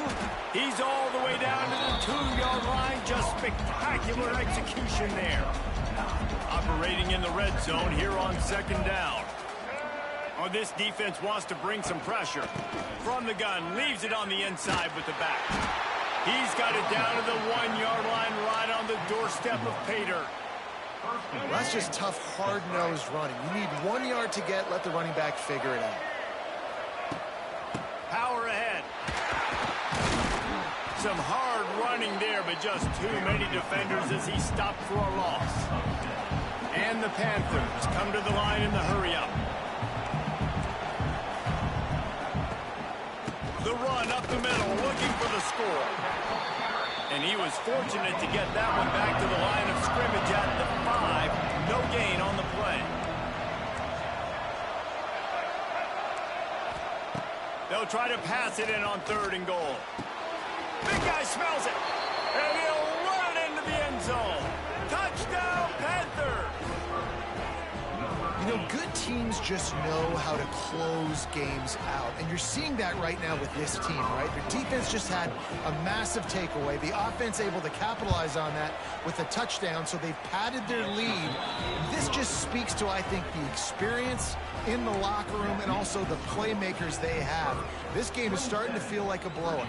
He's all the way down to the 2-yard line. Just spectacular execution there. Operating in the red zone here on second down. Oh, this defense wants to bring some pressure. From the gun, leaves it on the inside with the back. He's got it down to the 1-yard line, right on the doorstep of pay dirt. Well, that's just tough, hard-nosed running. You need 1 yard to get, let the running back figure it out. Power ahead. Some hard running there, but just too many defenders as he stopped for a loss. And the Panthers come to the line in the hurry-up. The run up the middle, looking for the score. And he was fortunate to get that one back to the line of scrimmage at the 5. No gain on the play. They'll try to pass it in on 3rd and goal. Big guy smells it. And he'll run it into the end zone. Touchdown, Panthers! You know, good teams just know how to close games out. And you're seeing that right now with this team, right? Their defense just had a massive takeaway. The offense able to capitalize on that with a touchdown, so they've padded their lead. This just speaks to, I think, the experience in the locker room and also the playmakers they have. This game is starting to feel like a blowout.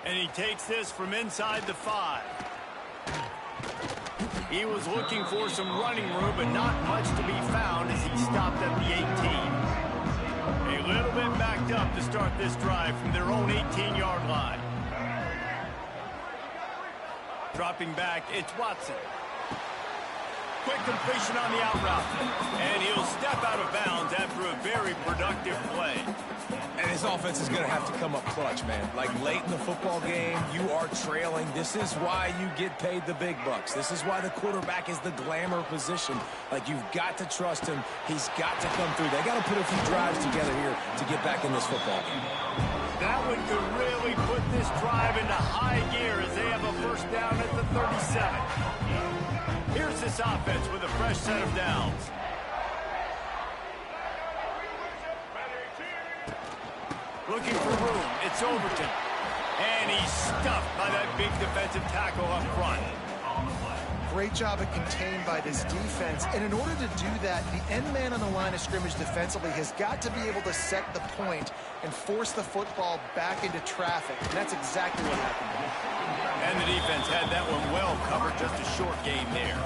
And he takes this from inside the 5. He was looking for some running room, but not much to be found as he stopped at the 18. A little bit backed up to start this drive from their own 18-yard line. Dropping back, it's Watson. Quick completion on the out route. And he'll step out of bounds after a very productive play. And his offense is going to have to come up clutch, man. Like late in the football game, you are trailing. This is why you get paid the big bucks. This is why the quarterback is the glamour position. Like, you've got to trust him. He's got to come through. They got to put a few drives together here to get back in this football game. That one could really put this drive into high gear as they have a first down at the 37. Here's this offense with a fresh set of downs. Looking for room. It's Overton. And he's stuffed by that big defensive tackle up front. Great job of contained by this defense. And in order to do that, the end man on the line of scrimmage defensively has got to be able to set the point and force the football back into traffic. And that's exactly what happened. And the defense had that one well covered. Just a short game there.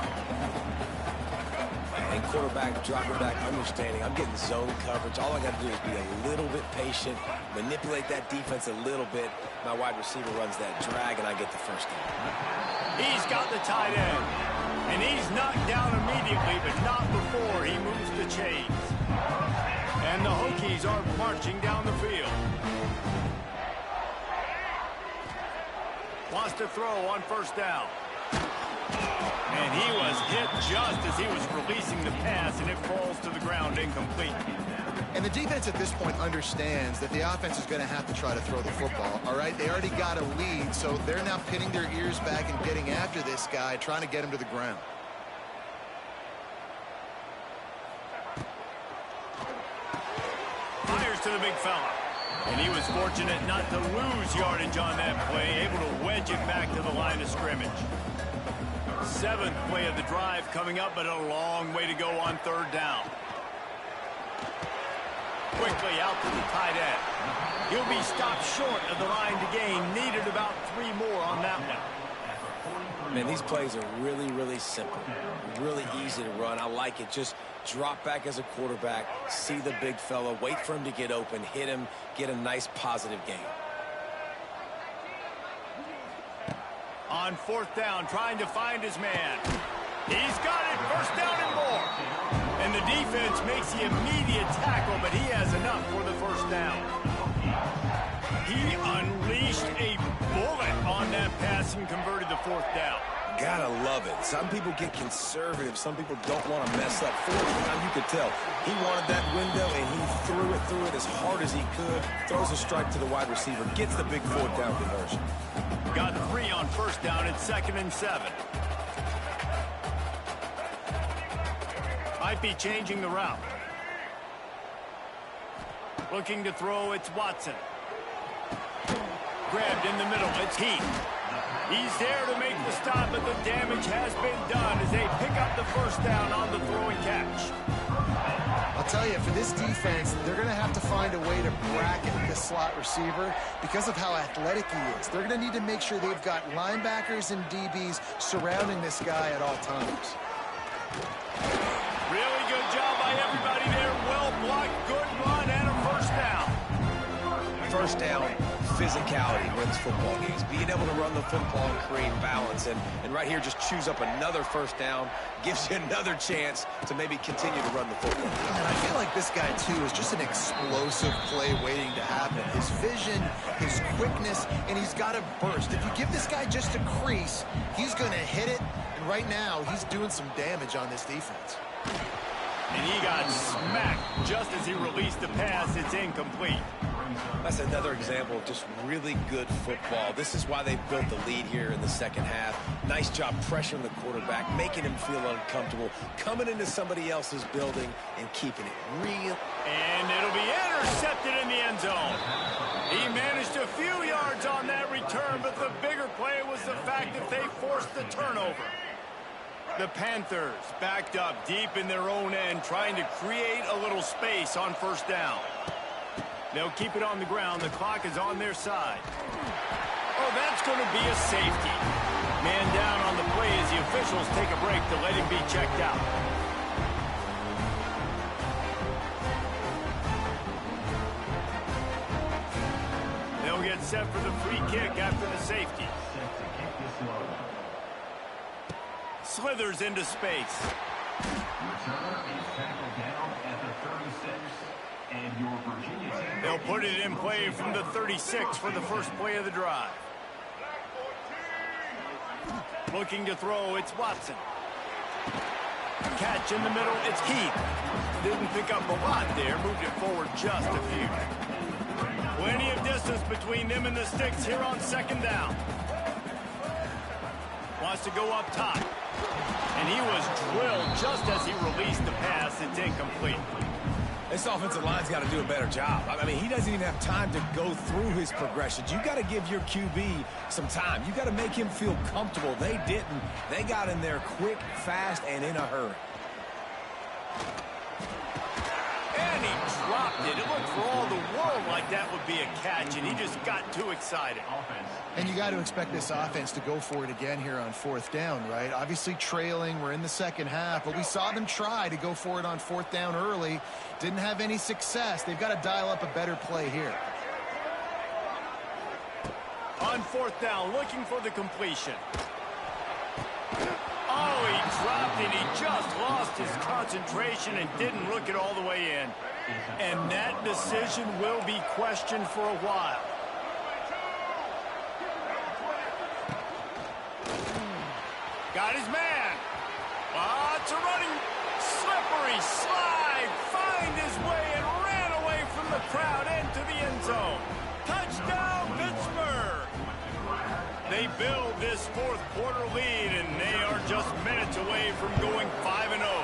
And quarterback dropping back, understanding I'm getting zone coverage. All I got to do is be a little bit patient, manipulate that defense a little bit. My wide receiver runs that drag, and I get the first down. He's got the tight end. And he's knocked down immediately, but not before he moves the chains. And the Hokies are marching down the field. Wants to throw on first down. And he was hit just as he was releasing the pass, and it falls to the ground incomplete. And the defense at this point understands that the offense is going to have to try to throw the football, all right? They already got a lead, so they're now pinning their ears back and getting after this guy, trying to get him to the ground. Fires to the big fella. And he was fortunate not to lose yardage on that play, able to wedge it back to the line of scrimmage. 7th play of the drive coming up, but a long way to go on third down. Quickly out to the tight end. He'll be stopped short of the line to gain. Needed about 3 more on that one. Man, these plays are really, really simple. Really easy to run. I like it. Just drop back as a quarterback, see the big fella, wait for him to get open, hit him, get a nice positive gain. On 4th down, trying to find his man. He's got it, first down and more. And the defense makes the immediate tackle, but he has enough for the first down. He unleashed a bullet on that pass and converted the 4th down. Gotta love it. Some people get conservative. Some people don't want to mess up. Fourth down, you could tell. He wanted that window, and he threw it as hard as he could. Throws a strike to the wide receiver. Gets the big fourth down conversion. Got 3 on first down. It's 2nd and 7. Might be changing the route. Looking to throw, it's Watson. Grabbed in the middle, it's Heath. He's there to make the stop, but the damage has been done as they pick up the first down on the throw and catch. I'll tell you, for this defense, they're going to have to find a way to bracket this slot receiver because of how athletic he is. They're going to need to make sure they've got linebackers and DBs surrounding this guy at all times. Really good job by everybody there. Well blocked, good run, and a first down. First down, physicality wins football games. Being able to run the football and create balance. And right here, just choose up another first down. Gives you another chance to maybe continue to run the football. And I feel like this guy, too, is just an explosive play waiting to happen. His vision, his quickness, and he's got a burst. If you give this guy just a crease, he's going to hit it. And right now, he's doing some damage on this defense. And he got smacked just as he released the pass. It's incomplete. That's another example of just really good football. This is why they built the lead here in the second half. Nice job pressuring the quarterback, making him feel uncomfortable, coming into somebody else's building and keeping it real. And it'll be intercepted in the end zone. He managed a few yards on that return, but the bigger play was the fact that they forced the turnover. The Panthers backed up deep in their own end, trying to create a little space on first down. They'll keep it on the ground. The clock is on their side. Oh, that's going to be a safety. Man down on the play as the officials take a break to let him be checked out. They'll get set for the free kick after the safety. Slithers into space. They'll put it in play from the 36 for the first play of the drive. Looking to throw, it's Watson. Catch in the middle, it's Heath. Didn't pick up a lot there, moved it forward just a few. Plenty of distance between them and the sticks here on second down. Wants to go up top. And he was drilled just as he released the pass. It's incomplete. This offensive line's got to do a better job. I mean, he doesn't even have time to go through his progressions. You got to give your QB some time. You got to make him feel comfortable. They didn't. They got in there quick, fast, and in a hurry. And he dropped it. It looked for all the world like that would be a catch, and he just got too excited. And you got to expect this offense to go for it again here on fourth down, right? Obviously trailing, we're in the second half, but we saw them try to go for it on fourth down early. Didn't have any success. They've got to dial up a better play here. On fourth down, looking for the completion. Oh, he dropped it. He just lost his concentration and didn't look it all the way in. And that decision will be questioned for a while. Got his man. It's a running, slippery slide. Find his way and ran away from the crowd into the end zone. Touchdown, Pittsburgh. They build this fourth quarter lead, and they are just minutes away from going 5-0.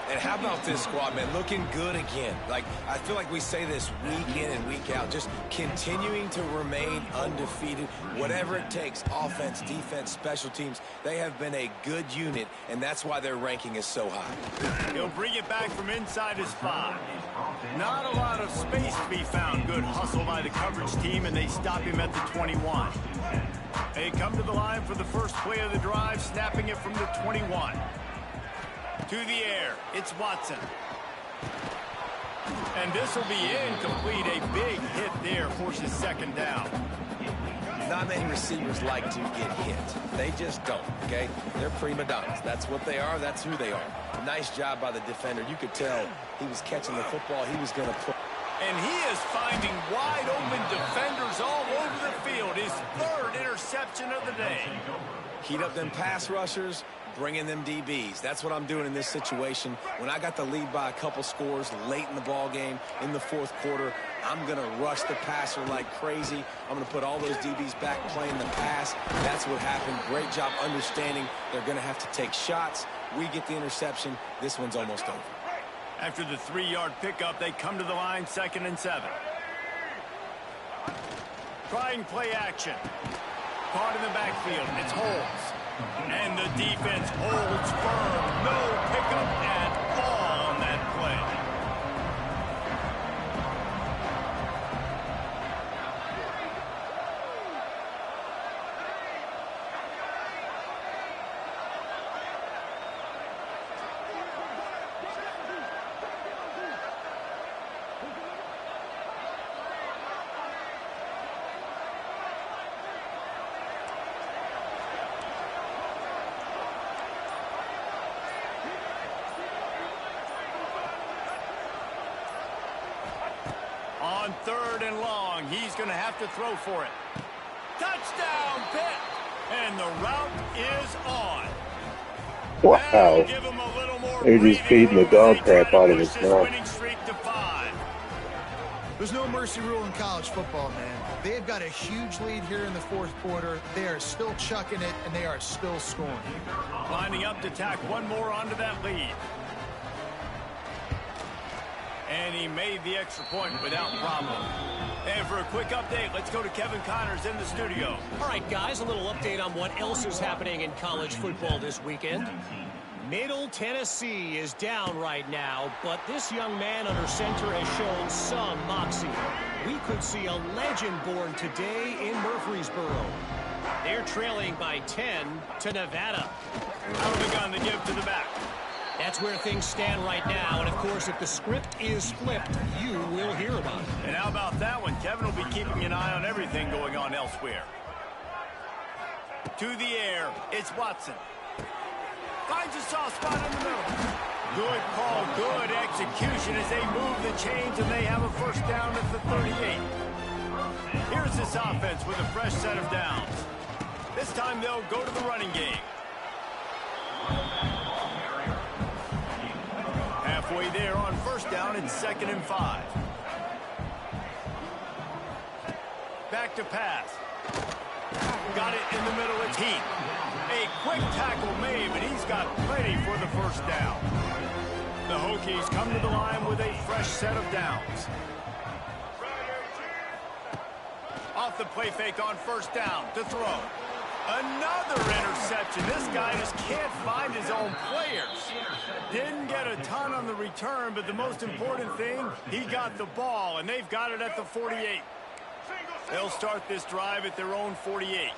And how about this squad, man? Looking good again. Like, I feel like we say this week in and week out, just continuing to remain undefeated. Whatever it takes, offense, defense, special teams, they have been a good unit, and that's why their ranking is so high. He'll bring it back from inside his 5. Not a lot of space to be found. Good hustle by the coverage team, and they stop him at the 21. They come to the line for the first play of the drive, snapping it from the 21. To the air, it's Watson. And this will be incomplete. A big hit there forces second down. Not many receivers like to get hit. They just don't, okay? They're prima donnas. That's what they are. That's who they are. Nice job by the defender. You could tell he was catching the football. He was going to put. And he is finding wide-open defenders all over the field. His third interception of the day. Heat up them pass rushers, bring in them DBs. That's what I'm doing in this situation. When I got the lead by a couple scores late in the ball game, in the fourth quarter, I'm going to rush the passer like crazy. I'm going to put all those DBs back playing the pass. That's what happened. Great job understanding they're going to have to take shots. We get the interception. This one's almost over. After the 3-yard pickup, they come to the line, 2nd and 7. Trying play action. Caught in the backfield. It's Holmes. And the defense holds firm. No pickup at all on that play. On 3rd and long, he's going to have to throw for it. Touchdown, Pitt! And the route is on. Wow. Give him a little more They're just feeding the dog crap out of his mouth. winning streak to 5. There's no mercy rule in college football, man. They've got a huge lead here in the fourth quarter. They are still chucking it, and they are still scoring. Lining up to tack one more onto that lead. And he made the extra point without problem. And for a quick update, let's go to Kevin Connors in the studio. All right, guys, a little update on what else is happening in college football this weekend. Middle Tennessee is down right now, but this young man under center has shown some moxie. We could see a legend born today in Murfreesboro. They're trailing by 10 to Nevada. Out of the gun to give to the back. That's where things stand right now, and of course, if the script is flipped, you will hear about it. And how about that one? Kevin will be keeping an eye on everything going on elsewhere. To the air, it's Watson. Finds a soft spot in the middle. Good call, good execution as they move the chains and they have a first down at the 38. Here's this offense with a fresh set of downs. This time they'll go to the running game. Halfway there on first down, it's 2nd and 5. Back to pass. Got it in the middle, it's Heath. A quick tackle made, but he's got plenty for the first down. The Hokies come to the line with a fresh set of downs. Off the play fake on first down to throw. Another interception. This guy just can't find his own players. Didn't get a ton on the return, but the most important thing, he got the ball, and they've got it at the 48. They'll start this drive at their own 48.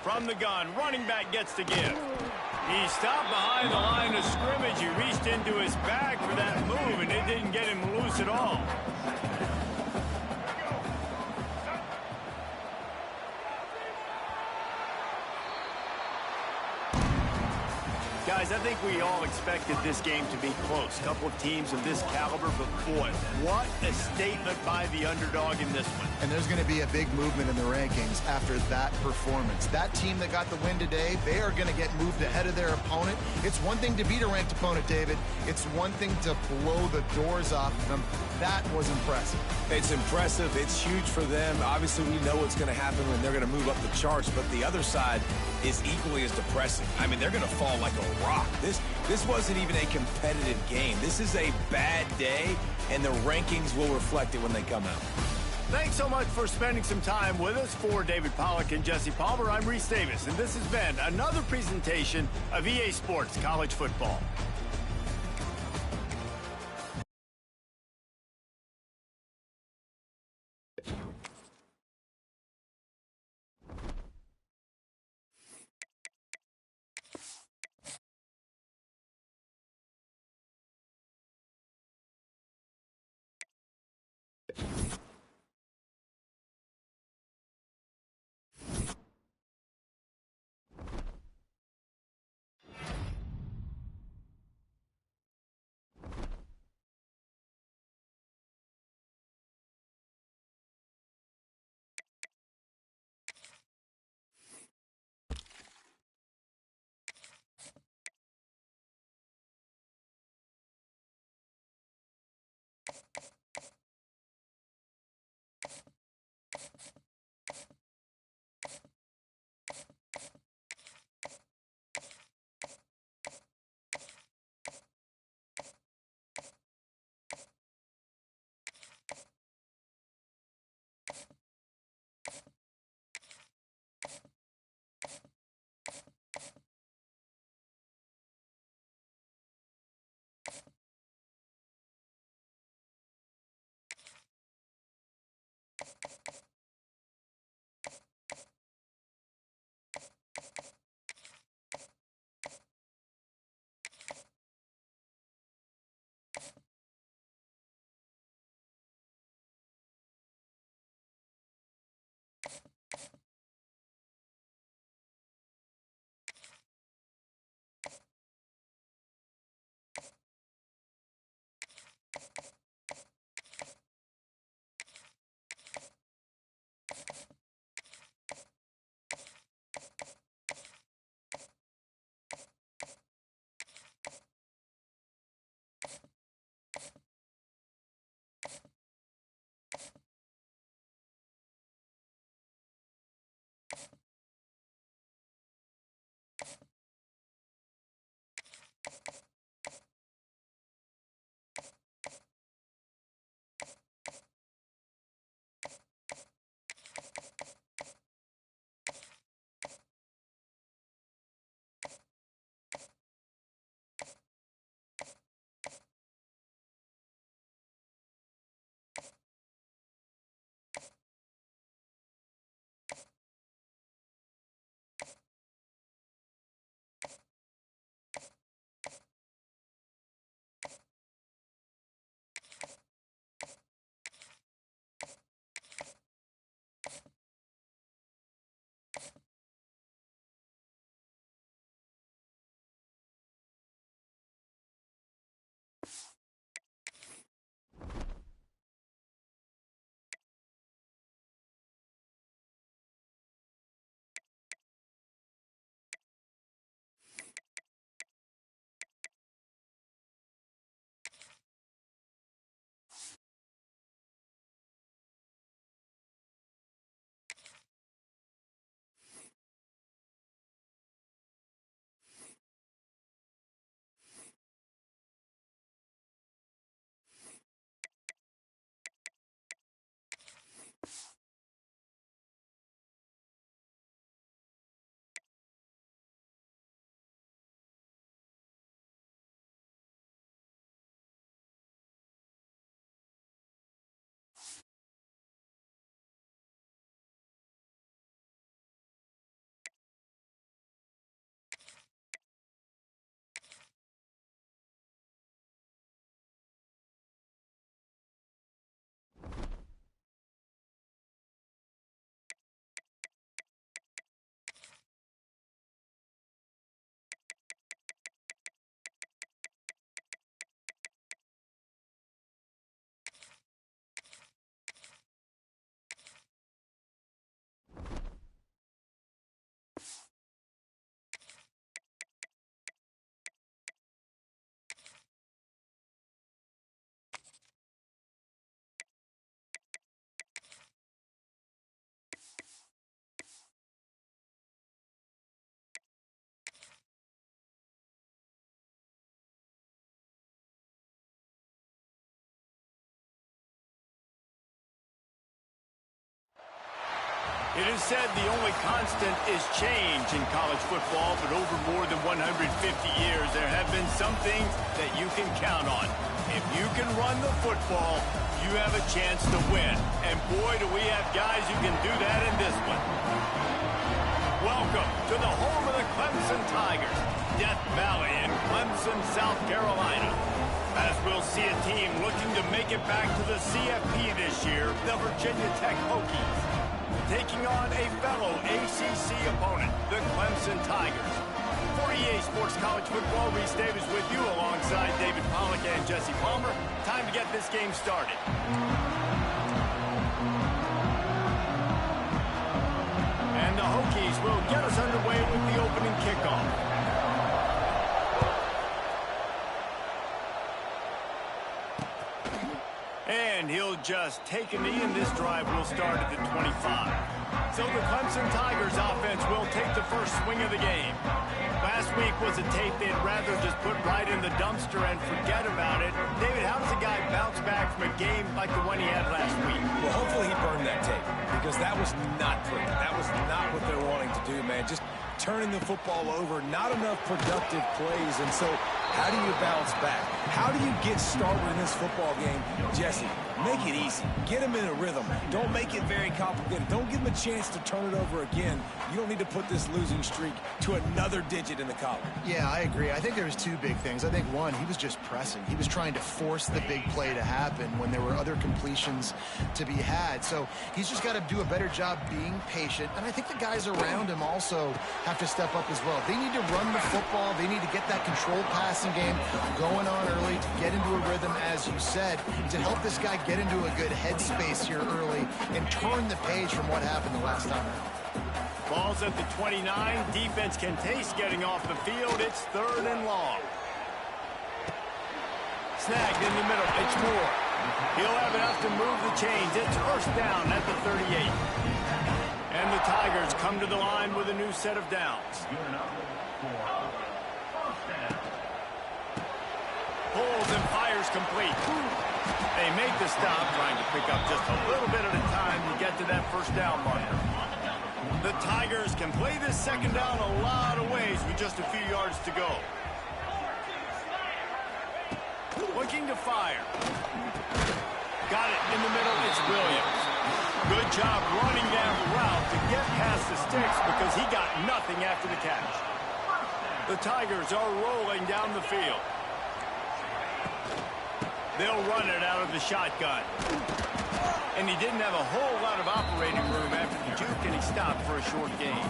From the gun, running back gets to give. He stopped behind the line of scrimmage. He reached into his bag for that move, and it didn't get him loose at all. Guys, I think we all expected this game to be close. A couple of teams of this caliber, but boy, what a statement by the underdog in this one. And there's going to be a big movement in the rankings after that performance. That team that got the win today, they are going to get moved ahead of their opponent. It's one thing to beat a ranked opponent, David. It's one thing to blow the doors off of them. That was impressive. It's impressive. It's huge for them. Obviously, we know what's going to happen when they're going to move up the charts, but the other side is equally as depressing. I mean, they're going to fall like a rock. This wasn't even a competitive game. This is a bad day, and the rankings will reflect it when they come out. Thanks so much for spending some time with us. For David Pollack and Jesse Palmer, I'm Reese Davis, and this has been another presentation of EA Sports College Football. It is said the only constant is change in college football, but over more than 150 years, there have been some things that you can count on. If you can run the football, you have a chance to win. And boy, do we have guys who can do that in this one. Welcome to the home of the Clemson Tigers, Death Valley in Clemson, South Carolina. As we'll see a team looking to make it back to the CFP this year, the Virginia Tech Hokies, taking on a fellow ACC opponent, the Clemson Tigers. For EA Sports College Football, Reese Davis with you alongside David Pollack and Jesse Palmer. Time to get this game started. And the Hokies will get us underway with the opening kickoff. And he'll just take a knee, and this drive will start at the 25. So the Clemson Tigers offense will take the first swing of the game. Last week was a tape they'd rather just put right in the dumpster and forget about it. David, how does a guy bounce back from a game like the one he had last week? Well, hopefully he burned that tape, because that was not pretty. That was not what they're wanting to do, man. Just turning the football over, not enough productive plays. And so how do you bounce back? How do you get started in this football game? Jesse, make it easy. Get him in a rhythm. Don't make it very complicated. Don't give him a chance to turn it over again. You don't need to put this losing streak to another digit in the column. Yeah, I agree. I think there was two big things. I think, one, he was just pressing. He was trying to force the big play to happen when there were other completions to be had. So he's just got to do a better job being patient. And I think the guys around him also have to step up as well. They need to run the football. They need to get that controlled passing game going on early to get into a rhythm, as you said, to help this guy get into a good headspace here early and turn the page from what happened the last time around. Ball's at the 29. Defense can taste getting off the field. It's 3rd and long. Snagged in the middle. It's Moore. He'll have enough to move the chains. It's first down at the 38. And the Tigers come to the line with a new set of downs. Pulls and fires complete. They make the stop, trying to pick up just a little bit at a time to get to that first down marker. The Tigers can play this second down a lot of ways with just a few yards to go. Looking to fire. Got it in the middle. It's Williams. Good job running down the route to get past the sticks because he got nothing after the catch. The Tigers are rolling down the field. They'll run it out of the shotgun. And he didn't have a whole lot of operating room after the juke, and he stopped for a short gain.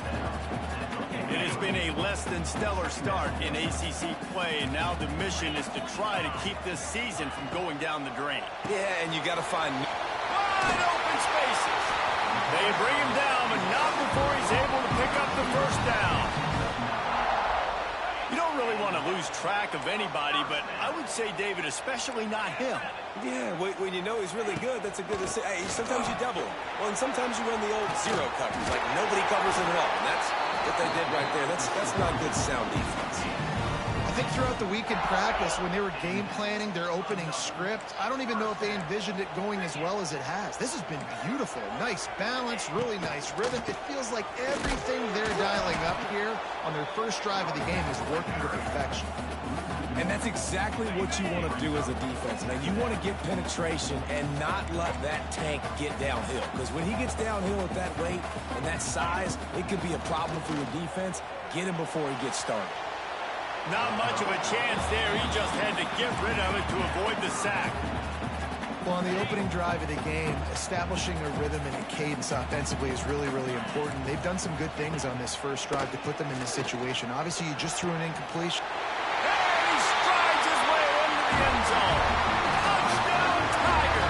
It has been a less than stellar start in ACC play, and now the mission is to try to keep this season from going down the drain. Yeah, and you got to find wide open spaces. They bring him down, but not before he's able to pick up the first down. You don't really want to lose track of anybody, but I would say, David, especially not him. Yeah, when you know he's really good, that's a good decision. Hey, sometimes you double him. Well, and sometimes you run the old zero coverage, like nobody covers him at all. And that's what they did right there. That's not good sound defense. I think throughout the week in practice, when they were game planning their opening script, I don't even know if they envisioned it going as well as it has. This has been beautiful. Nice balance, really nice rhythm. It feels like everything they're dialing up here on their first drive of the game is working to perfection. And that's exactly what you want to do as a defense. Now, you want to get penetration and not let that tank get downhill. Because when he gets downhill at that weight and that size, it could be a problem for your defense. Get him before he gets started. Not much of a chance there. He just had to get rid of it to avoid the sack. Well, on the opening drive of the game, establishing a rhythm and a cadence offensively is really, really important. They've done some good things on this first drive to put them in this situation. Obviously, you just threw an incompletion. And he strides his way into the end zone. Touchdown, Tiger!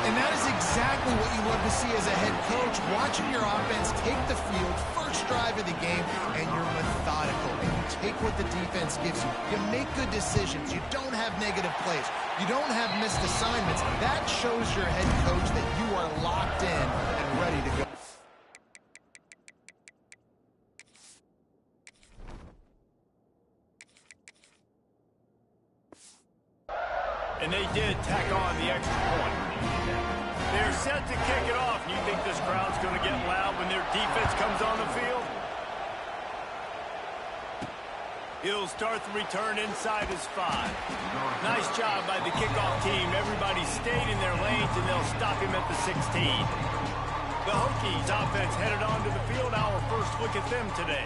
And that is exactly what you love to see as a head coach, watching your offense take the field, first drive of the game, and you're methodical. And you take what the defense gives you. You make good decisions. You don't have negative plays. You don't have missed assignments. That shows your head coach that you are locked in and ready to go. And they did tack on the extra point. They're set to kick it off. You think this crowd's going to get loud when their defense comes on the field? He'll start the return inside his 5. Nice job by the kickoff team. Everybody stayed in their lanes, and they'll stop him at the 16. The Hokies offense headed onto the field. Our first look at them today.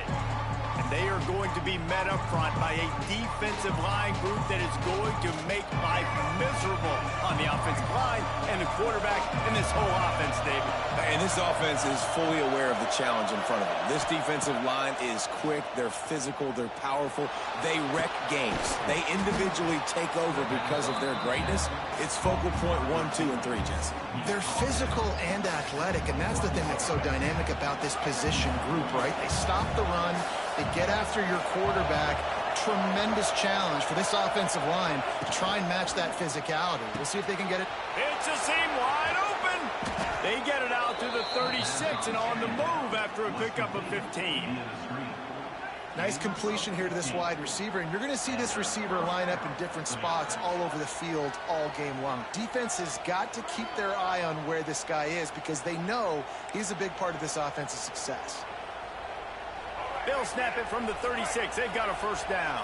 And they are going to be met up front by a defensive line group that is going to make life miserable on the offensive line and the quarterback and this whole offense, David. And this offense is fully aware of the challenge in front of them. This defensive line is quick, they're physical, they're powerful, they wreck games. They individually take over because of their greatness. It's focal point 1, 2, and 3, Jesse. They're physical and athletic, and that's the thing that's so dynamic about this position group, right? They stop the run, they get after your quarterback. Tremendous challenge for this offensive line to try and match that physicality. We'll see if they can get it. It's a seam wide open. They get it out to the 36 and on the move after a pickup of 15. Nice completion here to this wide receiver, and you're going to see this receiver line up in different spots all over the field all game long. Defense has got to keep their eye on where this guy is because they know he's a big part of this offense's success. They'll snap it from the 36. They've got a first down.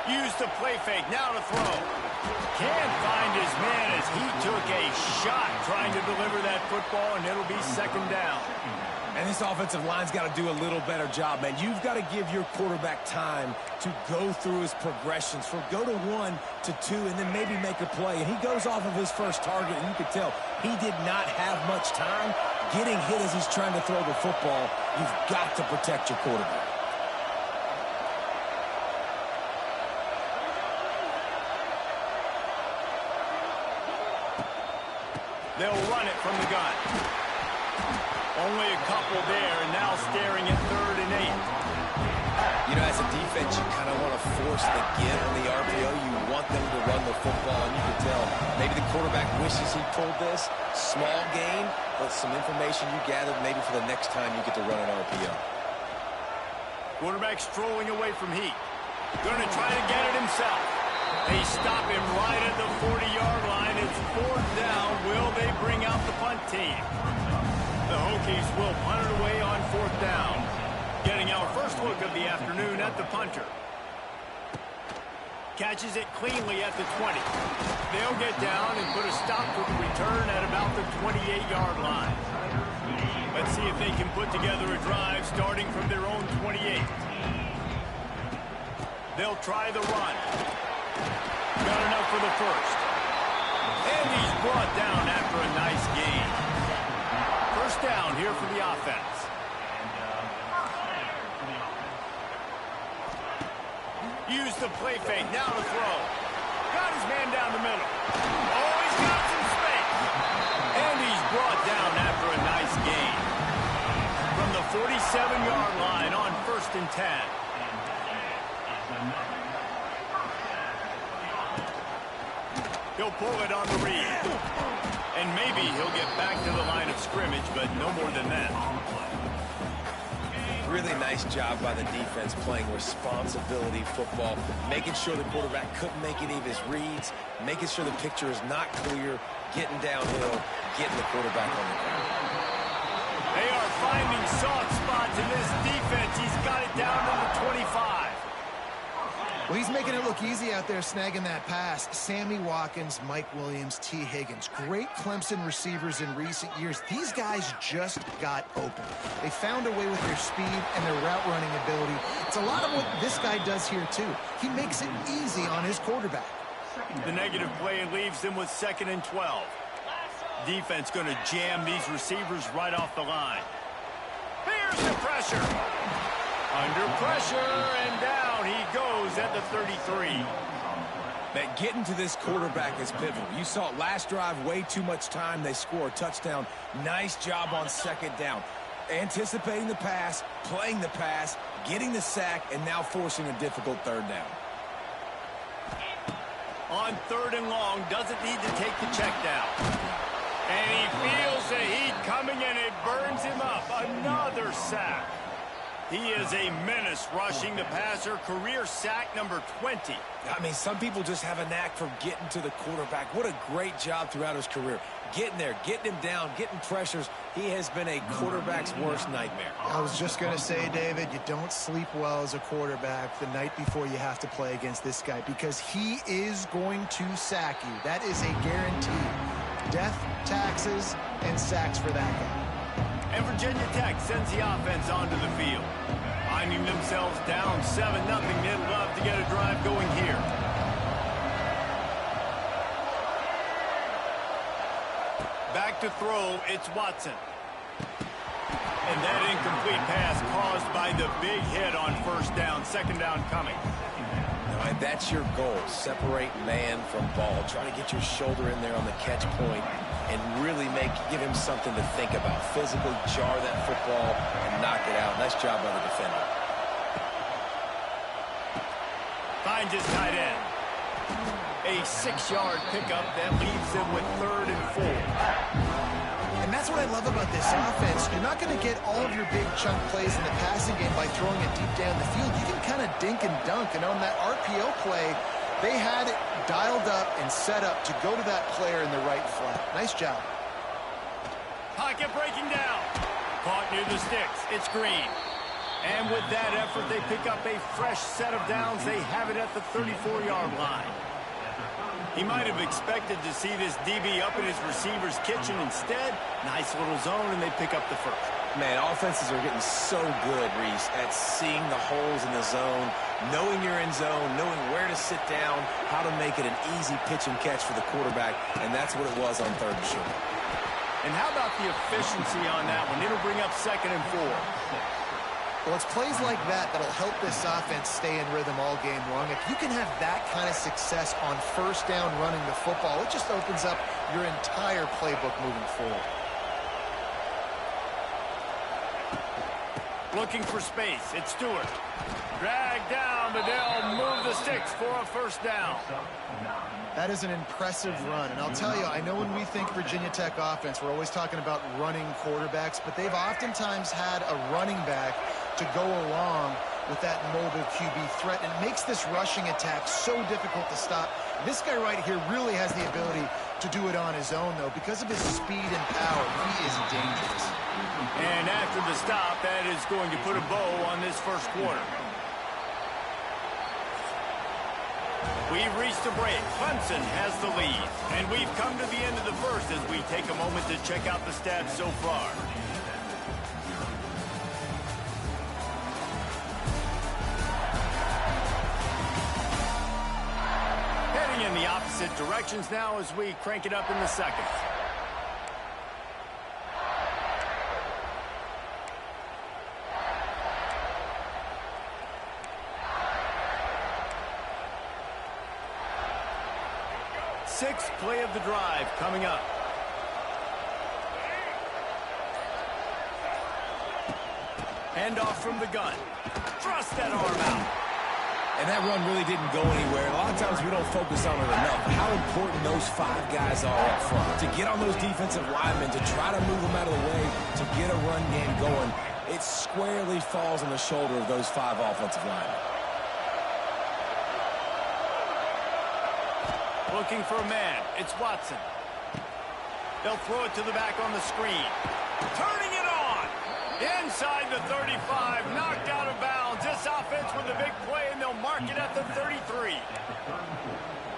Use the play fake. Now to throw. Can't find his man as he took a shot trying to deliver that football, and it'll be second down. And this offensive line's got to do a little better job, man. You've got to give your quarterback time to go through his progressions. For go to 1 to 2 and then maybe make a play. And he goes off of his first target, and you can tell he did not have much time getting hit as he's trying to throw the football. You've got to protect your quarterback. They'll run it from the gun. Only a couple there, and now staring at 3rd and 8. You know, as a defense, you kind of want to force the give on the RPO. You want them to run the football, and you can tell maybe the quarterback wishes he pulled this. Small gain, but some information you gathered maybe for the next time you get to run an RPO. Quarterback strolling away from heat. Going to try to get it himself. They stop him right at the 40-yard line. It's 4th down. Will they bring out the punt team? The Hokies will punt it away on 4th down. Getting our first look of the afternoon at the punter. Catches it cleanly at the 20. They'll get down and put a stop to the return at about the 28-yard line. Let's see if they can put together a drive starting from their own 28. They'll try the run. Got enough for the first. And he's brought down after a nice gain. First down here for the offense. Use the play fake. Now to throw. Got his man down the middle. Oh, he's got some space. And he's brought down after a nice gain. From the 47-yard line on 1st and 10. He'll pull it on the read. And maybe he'll get back to the line of scrimmage, but no more than that. Really nice job by the defense playing responsibility football, making sure the quarterback couldn't make any of his reads, making sure the picture is not clear, getting downhill, getting the quarterback on the ground. They are finding soft spots in this defense. He's got it down to the 25. Well, he's making it look easy out there snagging that pass. Sammy Watkins, Mike Williams, T. Higgins. Great Clemson receivers in recent years. These guys just got open. They found a way with their speed and their route running ability. It's a lot of what this guy does here, too. He makes it easy on his quarterback. The negative play leaves them with 2nd and 12. Defense going to jam these receivers right off the line. Here's the pressure. Under pressure, and down he goes at the 33. Man, getting to this quarterback is pivotal. You saw it last drive, way too much time. They score a touchdown. Nice job on 2nd down. Anticipating the pass, playing the pass, getting the sack, and now forcing a difficult 3rd down. On 3rd and long, doesn't need to take the check down. And he feels the heat coming, and it burns him up. Another sack. He is a menace rushing the passer. Career sack number 20. I mean, some people just have a knack for getting to the quarterback. What a great job throughout his career. Getting there, getting him down, getting pressures. He has been a quarterback's worst nightmare. I was just going to say, David, you don't sleep well as a quarterback the night before you have to play against this guy because he is going to sack you. That is a guarantee. Death, taxes, and sacks for that guy. And Virginia Tech sends the offense onto the field. Finding themselves down 7-0, they'd love to get a drive going here. Back to throw, it's Watson. And that incomplete pass caused by the big hit on first down. Second down coming. All right, that's your goal. Separate man from ball. Try to get your shoulder in there on the catch point and really give him something to think about. Physically jar that football and knock it out. Nice job by the defender. Finds his tight end. A 6-yard pickup that leaves them with 3rd and 4. And that's what I love about this offense. You're not going to get all of your big chunk plays in the passing game by throwing it deep down the field. You can kind of dink and dunk. And on that RPO play, they had it dialed up and set up to go to that player in the right flat. Nice job. Pocket breaking down. Caught near the sticks. It's Green. And with that effort, they pick up a fresh set of downs. They have it at the 34-yard line. He might have expected to see this DB up in his receiver's kitchen. Instead, nice little zone, and they pick up the first. Man, offenses are getting so good, Reese, at seeing the holes in the zone, knowing you're in zone, knowing where to sit down, how to make it an easy pitch and catch for the quarterback, and that's what it was on 3rd and short. And how about the efficiency on that one? It'll bring up 2nd and 4. Well, it's plays like that that'll help this offense stay in rhythm all game long. If you can have that kind of success on first down running the football, it just opens up your entire playbook moving forward. Looking for space. It's Stewart. Dragged down, but they'll move the sticks for a first down. That is an impressive run. And I'll tell you, I know when we think Virginia Tech offense, we're always talking about running quarterbacks, but they've oftentimes had a running back to go along with that mobile QB threat. And it makes this rushing attack so difficult to stop. This guy right here really has the ability to do it on his own, though. Because of his speed and power, he is dangerous. And after the stop, that is going to put a bow on this first quarter. We've reached a break. Clemson has the lead. And we've come to the end of the first as we take a moment to check out the stats so far. Heading in the opposite directions now as we crank it up in the second. Sixth play of the drive coming up. Handoff from the gun. Thrust that arm out. And that run really didn't go anywhere. A lot of times we don't focus on it enough. How important those 5 guys are up front. To get on those defensive linemen, to try to move them out of the way, to get a run game going, it squarely falls on the shoulder of those 5 offensive linemen. Looking for a man. It's Watson. They'll throw it to the back on the screen. Turning it on. Inside the 35. Knocked out of bounds. This offense with a big play, and they'll mark it at the 33.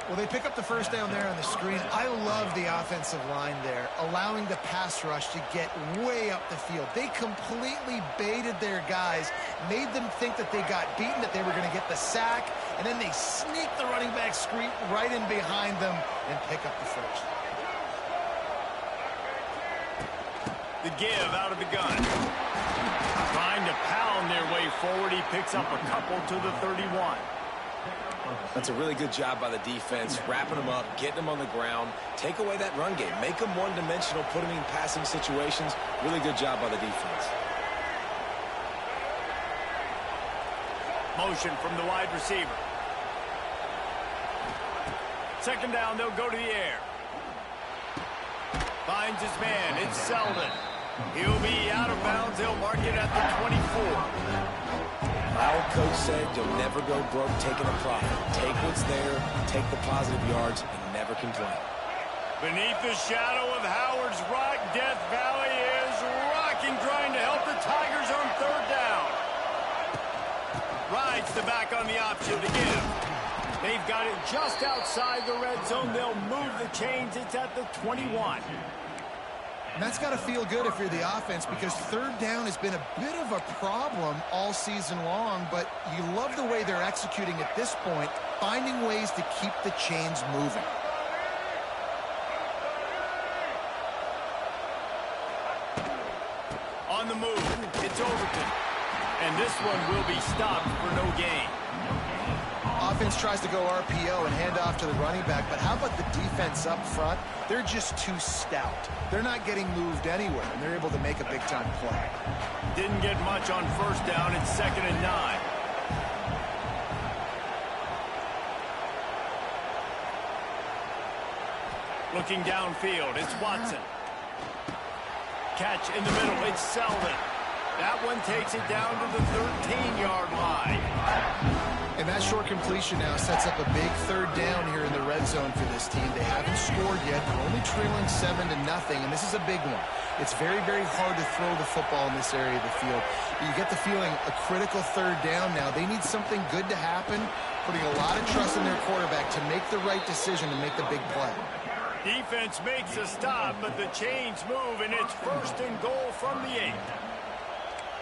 Well, they pick up the first down there on the screen. I love the offensive line there, allowing the pass rush to get way up the field. They completely baited their guys, made them think that they got beaten, that they were going to get the sack, and then they sneak the running back screen right in behind them and pick up the first. The give out of the gun. Trying to pound their way forward. He picks up a couple to the 31. That's a really good job by the defense, wrapping them up, getting them on the ground, take away that run game, make them one-dimensional, put them in passing situations. Really good job by the defense. Motion from the wide receiver. Second down, they'll go to the air. Finds his man. It's Selden. He'll be out of bounds. They'll mark it at the 24. My old coach said you'll never go broke taking a profit. Take what's there, take the positive yards, and never complain. Beneath the shadow of Howard's Rock, Death Valley is rocking, trying to help the Tigers on third down. Rides the back on the option to give. They've got it just outside the red zone. They'll move the chains. It's at the 21. And that's got to feel good if you're the offense, because third down has been a bit of a problem all season long, but you love the way they're executing at this point, finding ways to keep the chains moving. On the move, it's Overton. And this one will be stopped for no gain. Offense tries to go RPO and hand off to the running back, but how about the defense up front? They're just too stout. They're not getting moved anywhere, and they're able to make a big-time play. Didn't get much on first down. It's 2nd and 9. Looking downfield, it's Watson. Catch in the middle, it's Selden. That one takes it down to the 13-yard line. And that short completion now sets up a big third down here in the red zone for this team. They haven't scored yet. They're only trailing 7-0, and this is a big one. It's very, very hard to throw the football in this area of the field. You get the feeling a critical third down now. They need something good to happen, putting a lot of trust in their quarterback to make the right decision and make the big play. Defense makes a stop, but the chains move, and it's 1st and goal from the 8.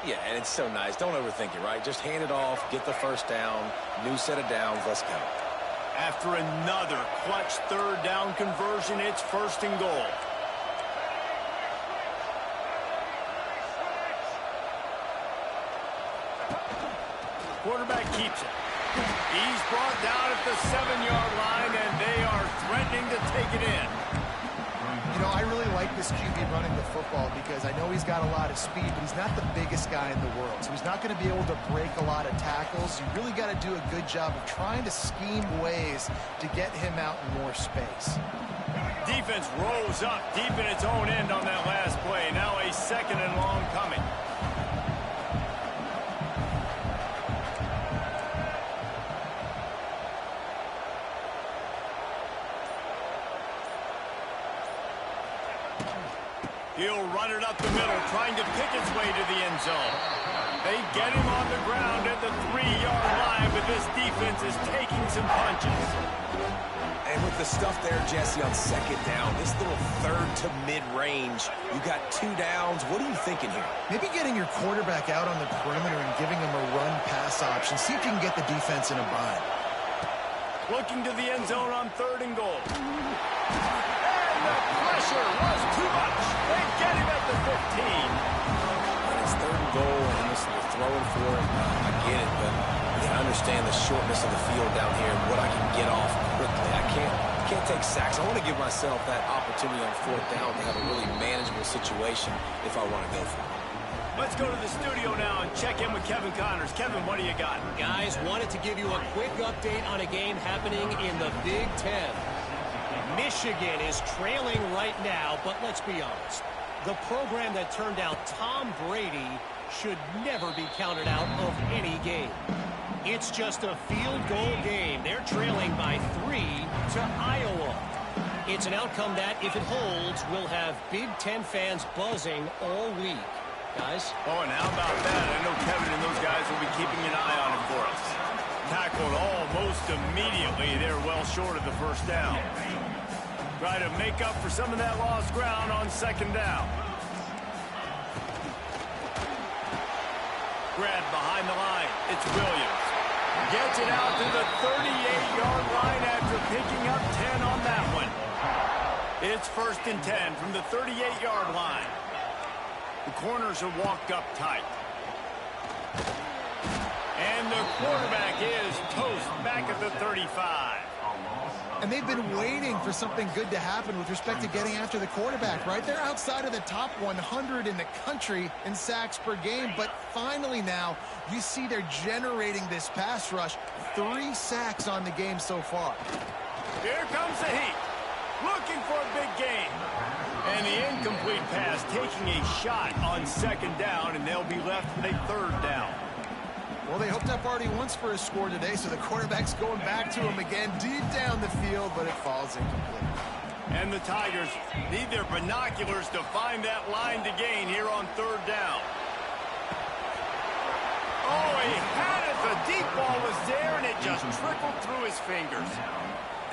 Yeah, and it's so nice. Don't overthink it, right? Just hand it off, get the first down, new set of downs, let's go. After another clutch third down conversion, it's 1st and goal. Quarterback keeps it. He's brought down at the 7-yard line, and they are threatening to take it in. You know, I really like this QB running the football because I know he's got a lot of speed, but he's not the biggest guy in the world. So he's not going to be able to break a lot of tackles. You really got to do a good job of trying to scheme ways to get him out in more space. Defense rose up deep in its own end on that last play. Now a 2nd and long coming. He'll run it up the middle, trying to pick its way to the end zone. They get him on the ground at the 3-yard line, but this defense is taking some punches. And with the stuff there, Jesse, on 2nd down, this little third to mid-range, you got 2 downs. What are you thinking here? Maybe getting your quarterback out on the perimeter and giving him a run-pass option. See if you can get the defense in a bind. Looking to the end zone on 3rd and goal. The pressure was too much. They get him at the 15. When it's 3rd and goal and they're throwing for it, I get it, but I understand the shortness of the field down here and what I can get off quickly. I can't take sacks. I want to give myself that opportunity on 4th down to have a really manageable situation if I want to go for it. Let's go to the studio now and check in with Kevin Connors. Kevin, what do you got? Guys, wanted to give you a quick update on a game happening in the Big Ten. Michigan is trailing right now, but let's be honest. The program that turned out Tom Brady should never be counted out of any game. It's just a field goal game. They're trailing by 3 to Iowa. It's an outcome that, if it holds, will have Big Ten fans buzzing all week. Guys? Oh, and how about that? I know Kevin and those guys will be keeping an eye on it for us. Tackled almost immediately. They're well short of the first down. Try to make up for some of that lost ground on 2nd down. Grabbed behind the line. It's Williams. Gets it out to the 38-yard line after picking up 10 on that one. It's 1st and 10 from the 38-yard line. The corners are walked up tight. And the quarterback is toast back at the 35. And they've been waiting for something good to happen with respect to getting after the quarterback, right? They're outside of the top 100 in the country in sacks per game, but finally now you see they're generating this pass rush. 3 sacks on the game so far. Here comes the heat. Looking for a big game. And the incomplete pass taking a shot on second down, and they'll be left with a third down. Well, they hooked up already once for a score today, so the quarterback's going back to him again deep down the field, but it falls incomplete. And the Tigers need their binoculars to find that line to gain here on third down. Oh, he had it. The deep ball was there, and it just trickled through his fingers.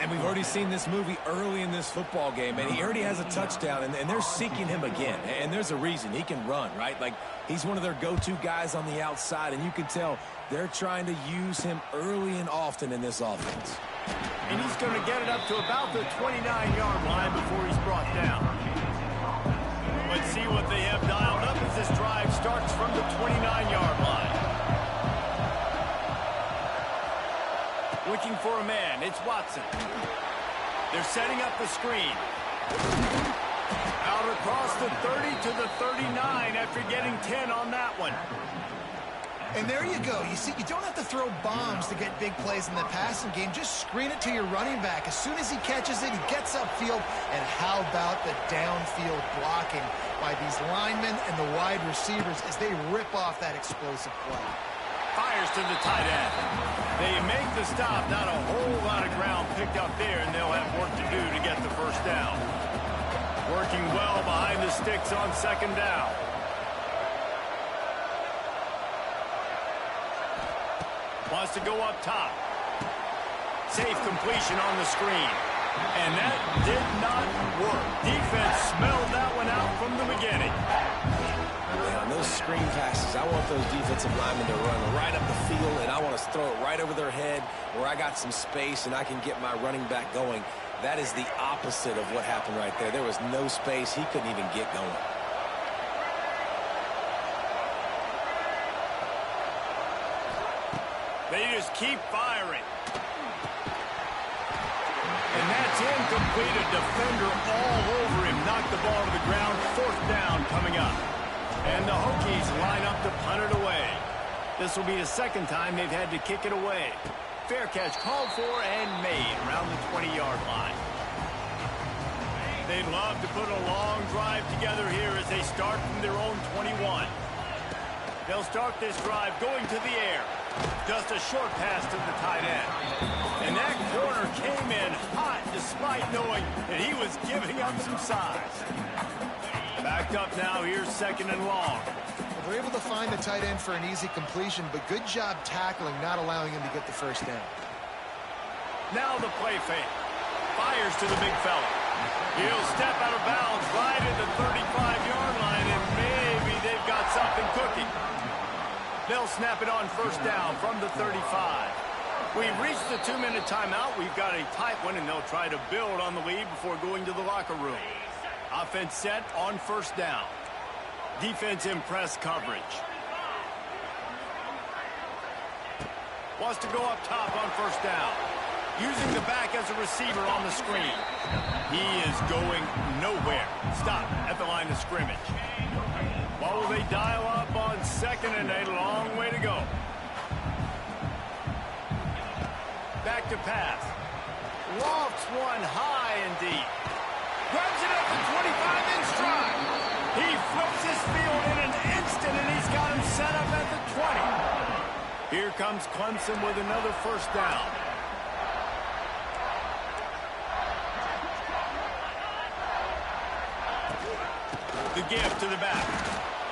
And we've already seen this movie early in this football game, and he already has a touchdown, and they're seeking him again. And there's a reason. He can run, right? Like, he's one of their go-to guys on the outside, and you can tell they're trying to use him early and often in this offense. And he's going to get it up to about the 29-yard line before he's brought down. Let's see what they have dialed up as this drive starts from the 29-yard line. Looking for a man. It's Watson. They're setting up the screen. Out across the 30 to the 39 after getting 10 on that one. And there you go. You see, you don't have to throw bombs to get big plays in the passing game. Just screen it to your running back. As soon as he catches it, he gets upfield. And how about the downfield blocking by these linemen and the wide receivers as they rip off that explosive play. Fires to the tight end. They make the stop. Not a whole lot of ground picked up there, and they'll have work to do to get the first down. Working well behind the sticks on second down. Wants to go up top. Safe completion on the screen. And that did not work. Defense smelled that one out from the beginning. On those screen passes, I want those defensive linemen to run right up the field, and I want to throw it right over their head where I got some space and I can get my running back going. That is the opposite of what happened right there. There was no space. He couldn't even get going. They just keep firing. And that's incomplete. A defender all over him. Knocked the ball to the ground. Fourth down coming up. And the Hokies line up to punt it away. This will be the second time they've had to kick it away. Fair catch called for and made around the 20-yard line. They'd love to put a long drive together here as they start from their own 21. They'll start this drive going to the air. Just a short pass to the tight end. And that corner came in hot despite knowing that he was giving up some size. Backed up now, here's second and long. Well, they're able to find the tight end for an easy completion, but good job tackling, not allowing him to get the first down. Now the play fake. Fires to the big fella. He'll step out of bounds right at the 35-yard line, and maybe they've got something cooking. They'll snap it on first down from the 35. We've reached the 2-minute timeout. We've got a tight one, and they'll try to build on the lead before going to the locker room. Offense set on first down. Defense in press coverage. Wants to go up top on first down. Using the back as a receiver on the screen. He is going nowhere. Stop at the line of scrimmage. What will they dial up on second and a long way to go? Back to pass. Lofts one high and deep. Grabs it at the 25 in stride. He flips his field in an instant, and he's got him set up at the 20. Here comes Clemson with another first down. The give to the back.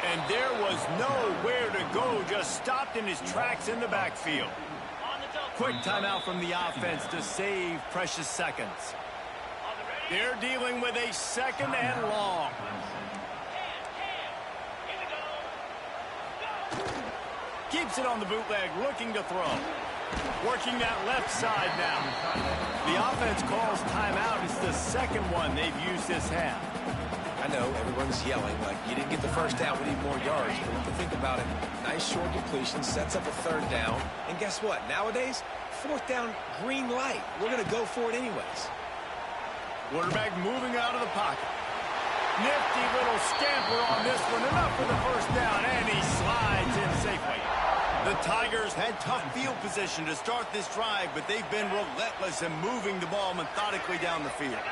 And there was nowhere to go, just stopped in his tracks in the backfield. Quick timeout from the offense to save precious seconds. They're dealing with a second and long. Keeps it on the bootleg, looking to throw. Working that left side now. The offense calls timeout. It's the second one they've used this half. I know everyone's yelling like, you didn't get the first down, we need more yards. But if you think about it, nice short completion, sets up a third down. And guess what? Nowadays, fourth down, green light. We're going to go for it anyways. Quarterback moving out of the pocket. Nifty little scamper on this one. Enough for the first down, and he slides in safely. The Tigers had tough field position to start this drive, but they've been relentless in moving the ball methodically down the field.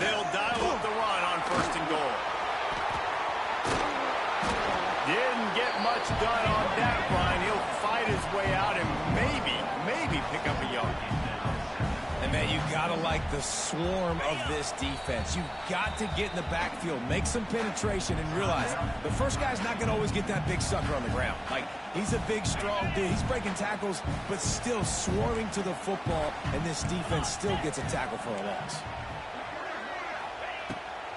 They'll dial up the run on 1st and goal. Didn't get much done on that run. He'll fight his way out and maybe pick up a yard. And, man, you got to like the swarm of this defense. You've got to get in the backfield, make some penetration, and realize the first guy's not going to always get that big sucker on the ground. Like, he's a big, strong dude. He's breaking tackles, but still swarming to the football, and this defense still gets a tackle for a loss.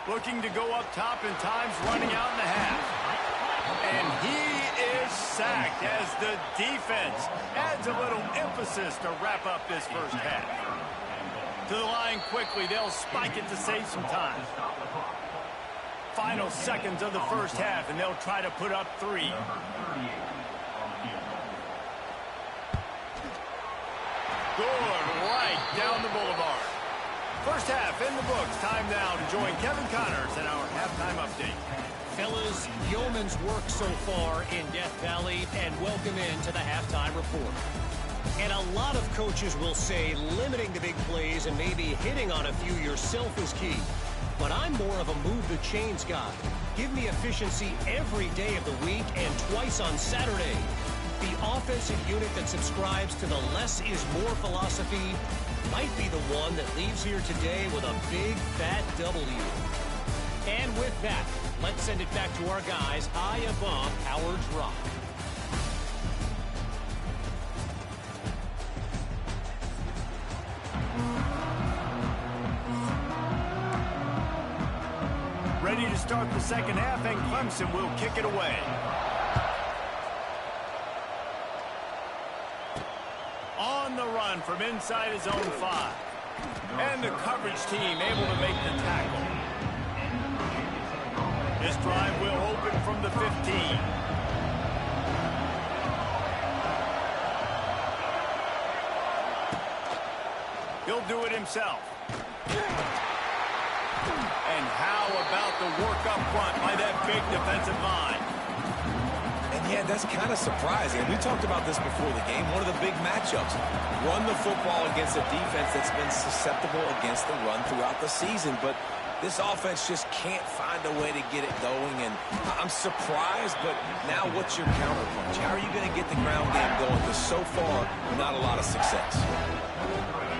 Looking to go up top in times, running out in the half. And he is sacked as the defense adds a little emphasis to wrap up this first half. To the line quickly, they'll spike it to save some time. Final seconds of the first half, and they'll try to put up 3. Good right down the boulevard. First half in the books. Time now to join Kevin Connors in our halftime update. Fellas, yeoman's work so far in Death Valley, and welcome into the halftime report. And a lot of coaches will say limiting the big plays and maybe hitting on a few yourself is key. But I'm more of a move the chains guy. Give me efficiency every day of the week and twice on Saturday. The offensive unit that subscribes to the less is more philosophy might be the one that leaves here today with a big fat W. And with that, let's send it back to our guys high above Howard's Rock. Ready to start the second half, and Clemson will kick it away. On the run from inside his own 5. And the coverage team able to make the tackle. This drive will open from the 15. He'll do it himself. And how about the work up front by that big defensive line? And, yeah, that's kind of surprising. We talked about this before the game. One of the big matchups. Run the football against a defense that's been susceptible against the run throughout the season. But this offense just can't find a way to get it going. And I'm surprised, but now what's your counterpunch? How are you going to get the ground game going? Because so far, not a lot of success.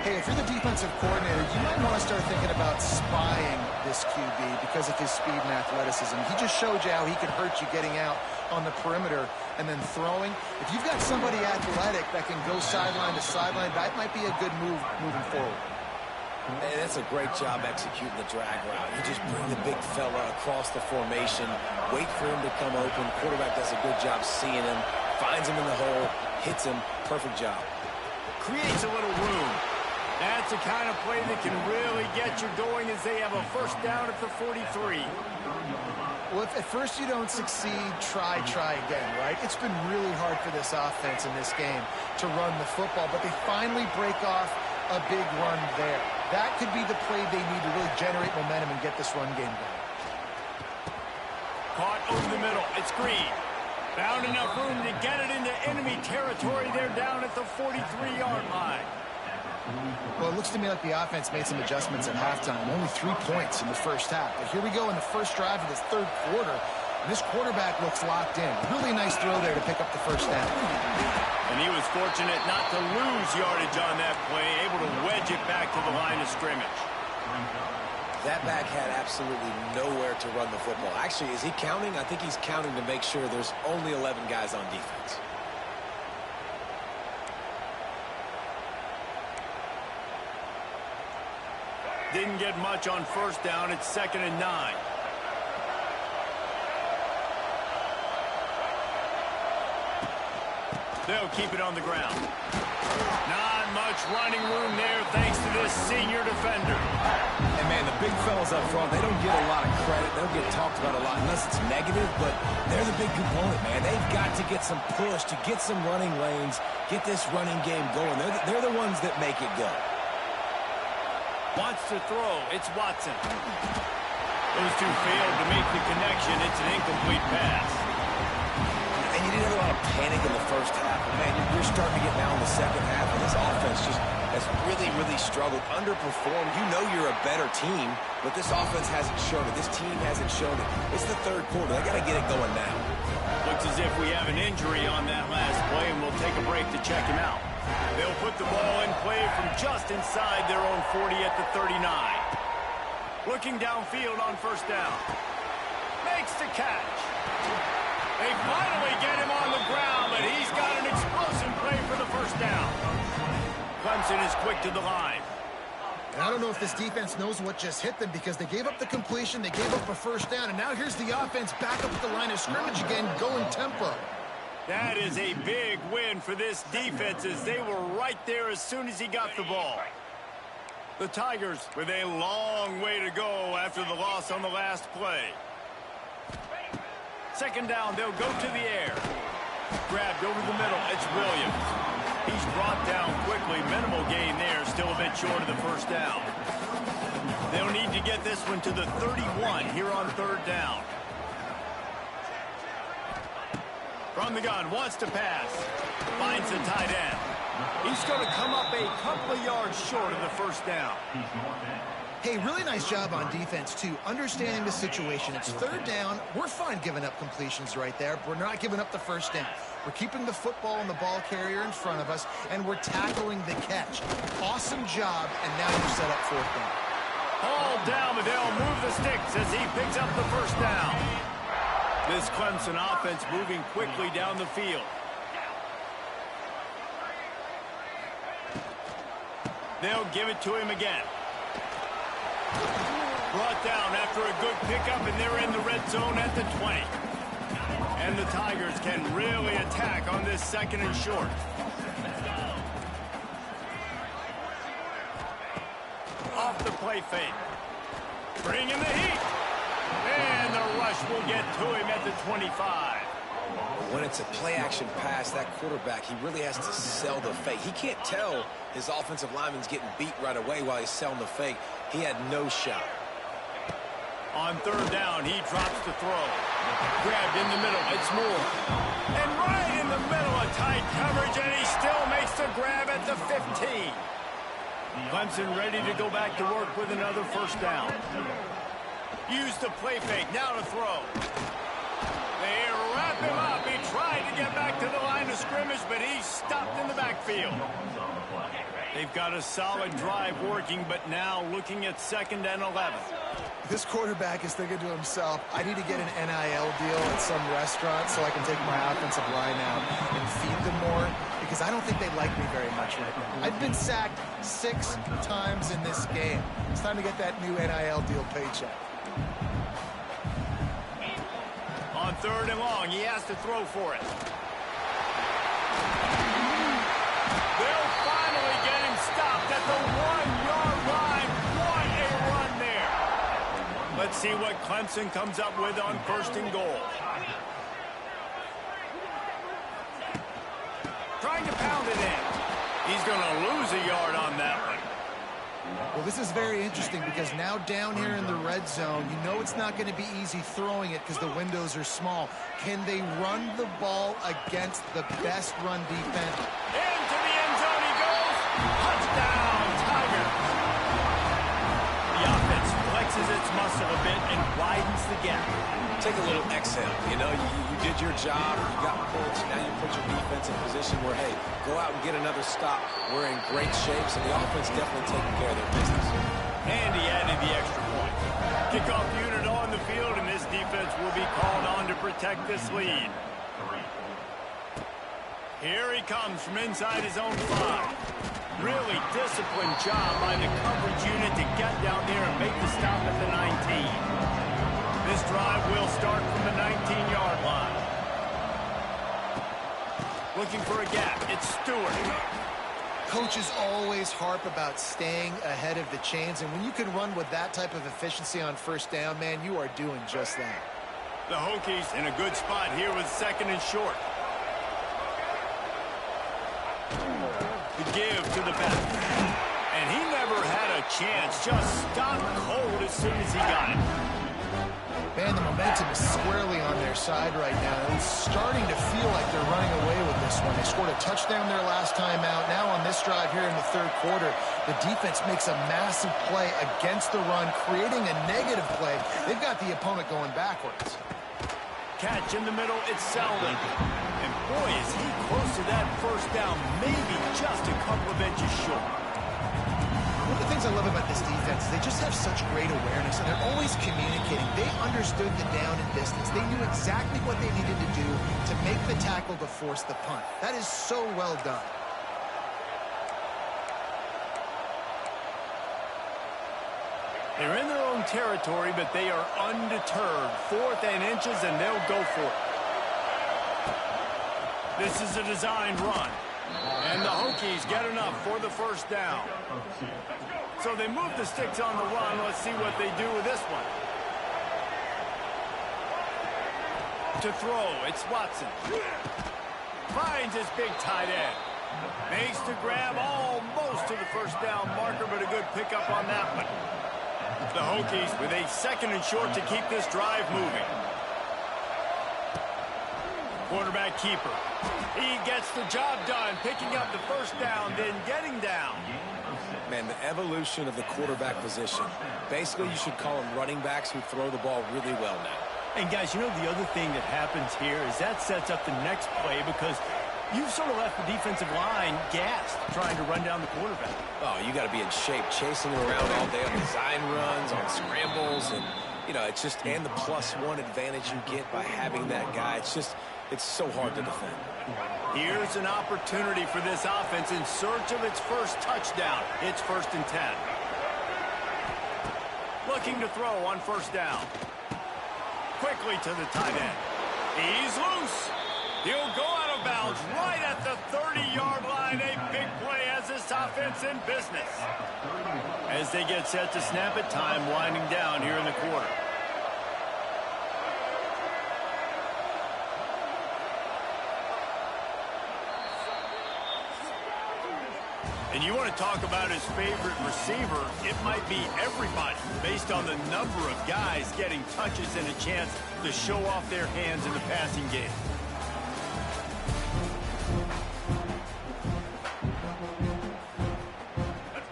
Hey, if you're the defensive coordinator, you might want to start thinking about spying this QB because of his speed and athleticism. He just showed you how he could hurt you getting out on the perimeter and then throwing. If you've got somebody athletic that can go sideline to sideline, that might be a good move moving forward. And that's a great job executing the drag route. You just bring the big fella across the formation, wait for him to come open. Quarterback does a good job seeing him, finds him in the hole, hits him. Perfect job. Creates a little room. That's the kind of play that can really get you going as they have a first down at the 43. Well, if at first you don't succeed, try again, right? It's been really hard for this offense in this game to run the football, but they finally break off a big run there. That could be the play they need to really generate momentum and get this run game going. Caught over the middle. It's Green. Found enough room to get it into enemy territory. They're down at the 43-yard line. Well, it looks to me like the offense made some adjustments at halftime. Only 3 points in the first half. But here we go in the first drive of this third quarter. And this quarterback looks locked in. Really nice throw there to pick up the first down. And he was fortunate not to lose yardage on that play, able to wedge it back to the line of scrimmage. That back had absolutely nowhere to run the football. Actually, is he counting? I think he's counting to make sure there's only 11 guys on defense. Didn't get much on first down. It's 2nd and 9. They'll keep it on the ground. Not much running room there thanks to this senior defender. And, man, the big fellas up front, they don't get a lot of credit. They don't get talked about a lot unless it's negative, but they're the big component, man. They've got to get some push to get some running lanes, get this running game going. They're the ones that make it go. Wants to throw. It's Watson. Those two failed to make the connection. It's an incomplete pass. And you didn't have a lot of panic in the first half. But, man, you're starting to get now in the second half, and this offense just has really, really struggled, underperformed. You know you're a better team, but this offense hasn't shown it. This team hasn't shown it. It's the third quarter. They got to get it going now. Looks as if we have an injury on that last play, and we'll take a break to check him out. They'll put the ball in play from just inside their own 40 at the 39. Looking downfield on first down. Makes the catch. They finally get him on the ground, but he's got an explosive play for the first down. Clemson is quick to the line. And I don't know if this defense knows what just hit them because they gave up the completion, they gave up a first down, and now here's the offense back up at the line of scrimmage again, going tempo. That is a big win for this defense as they were right there as soon as he got the ball. The Tigers with a long way to go after the loss on the last play. Second down, they'll go to the air. Grabbed over the middle, it's Williams. He's brought down quickly. Minimal gain there, still a bit short of the first down. They'll need to get this one to the 31 here on third down. From the gun, wants to pass. Finds the tight end. He's going to come up a couple of yards short of the first down. Hey, really nice job on defense, too, understanding the situation. It's third down. We're fine giving up completions right there. We're not giving up the first down. We're keeping the football and the ball carrier in front of us, and we're tackling the catch. Awesome job, and now you set up fourth down. All down, but they'll move the sticks as he picks up the first down. This Clemson offense moving quickly down the field. They'll give it to him again. Brought down after a good pickup, and they're in the red zone at the 20. And the Tigers can really attack on this second and short. Off the play fake. Bringing the heat. And the rush will get to him at the 25. When it's a play-action pass, that quarterback, he really has to sell the fake. He can't tell his offensive lineman's getting beat right away while he's selling the fake. He had no shot. On third down, he drops to throw. Grabbed in the middle, it's Moore. And right in the middle of tight coverage, and he still makes the grab at the 15. Clemson ready to go back to work with another first down. Use the play fake, now to throw. They wrap him up. He tried to get back to the line of scrimmage, but he's stopped in the backfield. They've got a solid drive working, but now looking at 2nd and 11. This quarterback is thinking to himself, I need to get an NIL deal at some restaurant so I can take my offensive line out and feed them more, because I don't think they like me very much right now. I've been sacked 6 times in this game. It's time to get that new NIL deal paycheck. On third and long, he has to throw for it. They'll finally get him stopped at the 1-yard line. What a run there. Let's see what Clemson comes up with on 1st and goal. Trying to pound it in. He's going to lose a yard on that one. Well, this is very interesting because now down here in the red zone, you know it's not going to be easy throwing it because the windows are small. Can they run the ball against the best run defense? Into the end zone he goes. Touchdown, Tigers. The offense flexes its muscle a bit and widens the gap. Take a little exhale. You know, you did your job. You got points. Now you put your defense in position where, hey, go out and get another stop. We're in great shape, so the offense definitely taking care of their business. And he added the extra point. Kickoff unit on the field, and this defense will be called on to protect this lead. Here he comes from inside his own 5. Really disciplined job by the coverage unit to get down there and make the stop at the 19. This drive will start from the 19-yard line. Looking for a gap. It's Stewart. Coaches always harp about staying ahead of the chains, and when you can run with that type of efficiency on first down, man, you are doing just that. The Hokies in a good spot here with 2nd and short. The give to the back. And he never had a chance. Just stopped cold as soon as he got it. Man, the momentum is squarely on their their side right now. It's starting to feel like they're running away with this one. They scored a touchdown their last time out. Now on this drive here in the third quarter, the defense makes a massive play against the run, creating a negative play. They've got the opponent going backwards. Catch in the middle, it's Selden. And boy, is he close to that first down, maybe just a couple of inches short. One of the things I love about this defense is they just have such great awareness, and they're always communicating. They understood the down and distance. They knew exactly what they needed to do to make the tackle to force the punt. That is so well done. They're in their own territory, but they are undeterred. 4th and inches, and they'll go for it. This is a designed run. And the Hokies get enough for the first down. So they move the sticks on the run. Let's see what they do with this one. To throw, it's Watson. Finds his big tight end. Makes the grab almost to the first down marker, but a good pickup on that one. The Hokies with a 2nd and short to keep this drive moving. Quarterback keeper. He gets the job done, picking up the first down, then getting down. Man, the evolution of the quarterback position. Basically, you should call them running backs who throw the ball really well now. And guys, you know the other thing that happens here is that sets up the next play because you've sort of left the defensive line gassed trying to run down the quarterback. Oh, you got to be in shape, chasing him around all day on design runs, on scrambles, and, you know, it's just, and the +1 advantage you get by having that guy. It's just, it's so hard to defend. Here's an opportunity for this offense in search of its first touchdown. It's 1st and 10. Looking to throw on first down. Quickly to the tight end. He's loose. He'll go out of bounds right at the 30-yard line. A big play as this offense in business. As they get set to snap it, time winding down here in the quarter. And you want to talk about his favorite receiver, it might be everybody based on the number of guys getting touches and a chance to show off their hands in the passing game.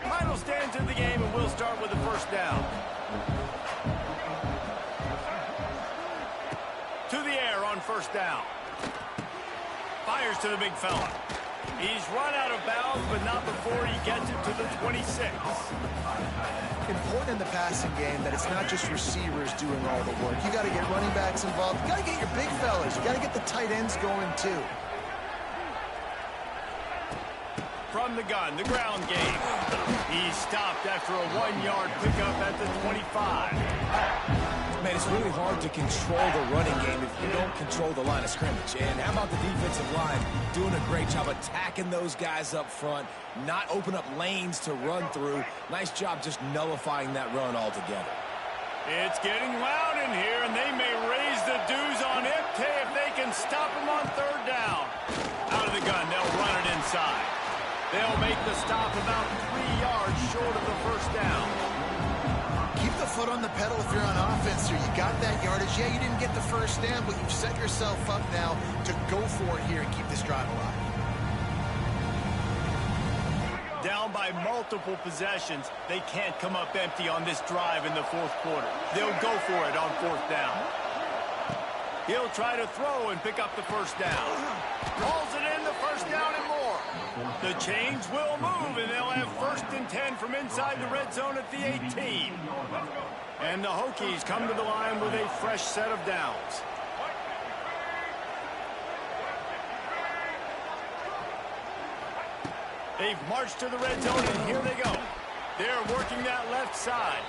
Final stands in the game, and we'll start with the first down. To the air on first down. Fires to the big fella. He's run out of bounds, but not before he gets it to the 26. Important in the passing game that it's not just receivers doing all the work. You got to get running backs involved. You got to get your big fellas. You got to get the tight ends going too. From the gun, the ground game. He's stopped after a 1-yard pickup at the 25. Man, it's really hard to control the running game if you don't control the line of scrimmage. And how about the defensive line doing a great job attacking those guys up front, not open up lanes to run through. Nice job just nullifying that run altogether. It's getting loud in here, and they may raise the dues on Ipte if they can stop him on third down. Out of the gun, they'll run it inside. They'll make the stop about 3 yards short of the first down. Keep the foot on the pedal if you're on offense here. You got that yardage. Yeah, you didn't get the first down, but you've set yourself up now to go for it here and keep this drive alive. Down by multiple possessions, they can't come up empty on this drive in the fourth quarter. They'll go for it on fourth down. He'll try to throw and pick up the first down. Hauls it in, the first down and more. The chains will move, and they'll have 1st and 10 from inside the red zone at the 18. And the Hokies come to the line with a fresh set of downs. They've marched to the red zone, and here they go. They're working that left side.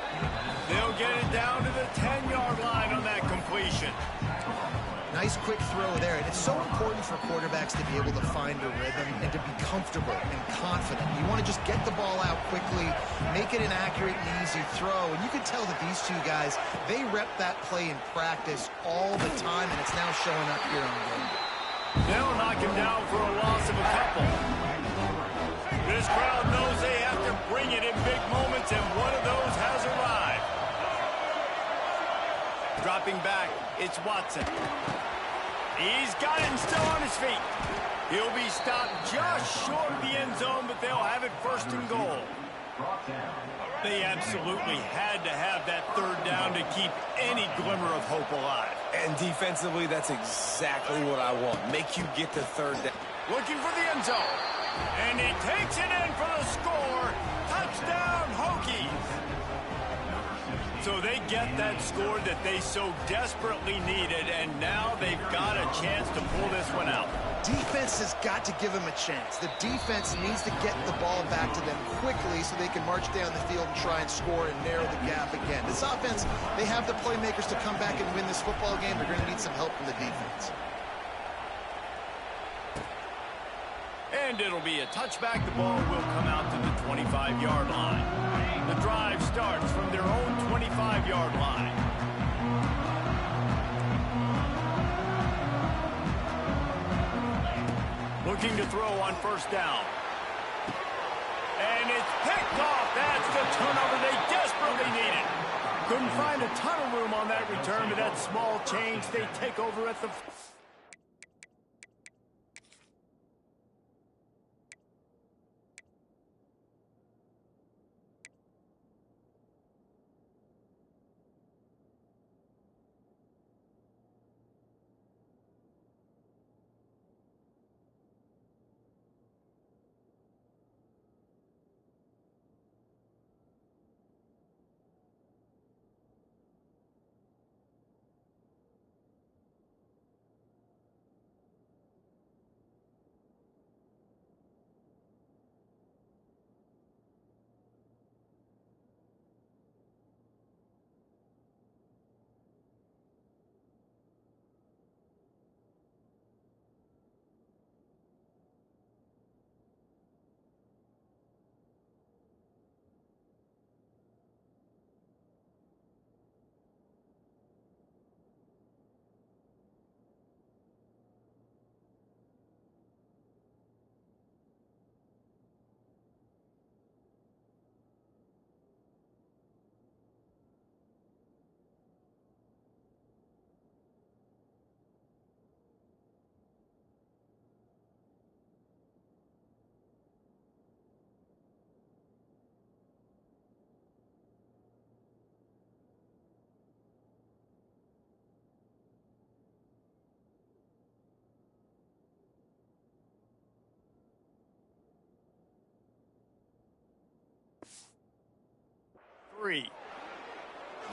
They'll get it down to the 10-yard line on that completion. Nice quick throw there. And it's so important for quarterbacks to be able to find a rhythm and to be comfortable and confident. You want to just get the ball out quickly, make it an accurate and easy throw. And you can tell that these two guys, they rep that play in practice all the time, and it's now showing up here on the game. They'll knock him down for a loss of a couple. This crowd knows they have to bring it in big moments, and one of those has arrived. Dropping back, it's Watson. He's got it and still on his feet. He'll be stopped just short of the end zone, but they'll have it first and goal. They absolutely had to have that third down to keep any glimmer of hope alive. And defensively, that's exactly what I want. Make you get the third down. Looking for the end zone. And he takes it in for the score. Touchdown, Hokies. So they get that score that they so desperately needed, and now they've got a chance to pull this one out. Defense has got to give them a chance. The defense needs to get the ball back to them quickly so they can march down the field and try and score and narrow the gap again. This offense, they have the playmakers to come back and win this football game. They're going to need some help from the defense. And it'll be a touchback. The ball will come out to the 25-yard line. The drive starts from their own 25-yard line. Looking to throw on first down. And it's picked off. That's the turnover they desperately needed. Couldn't find a ton of room on that return, but that small change, they take over at the...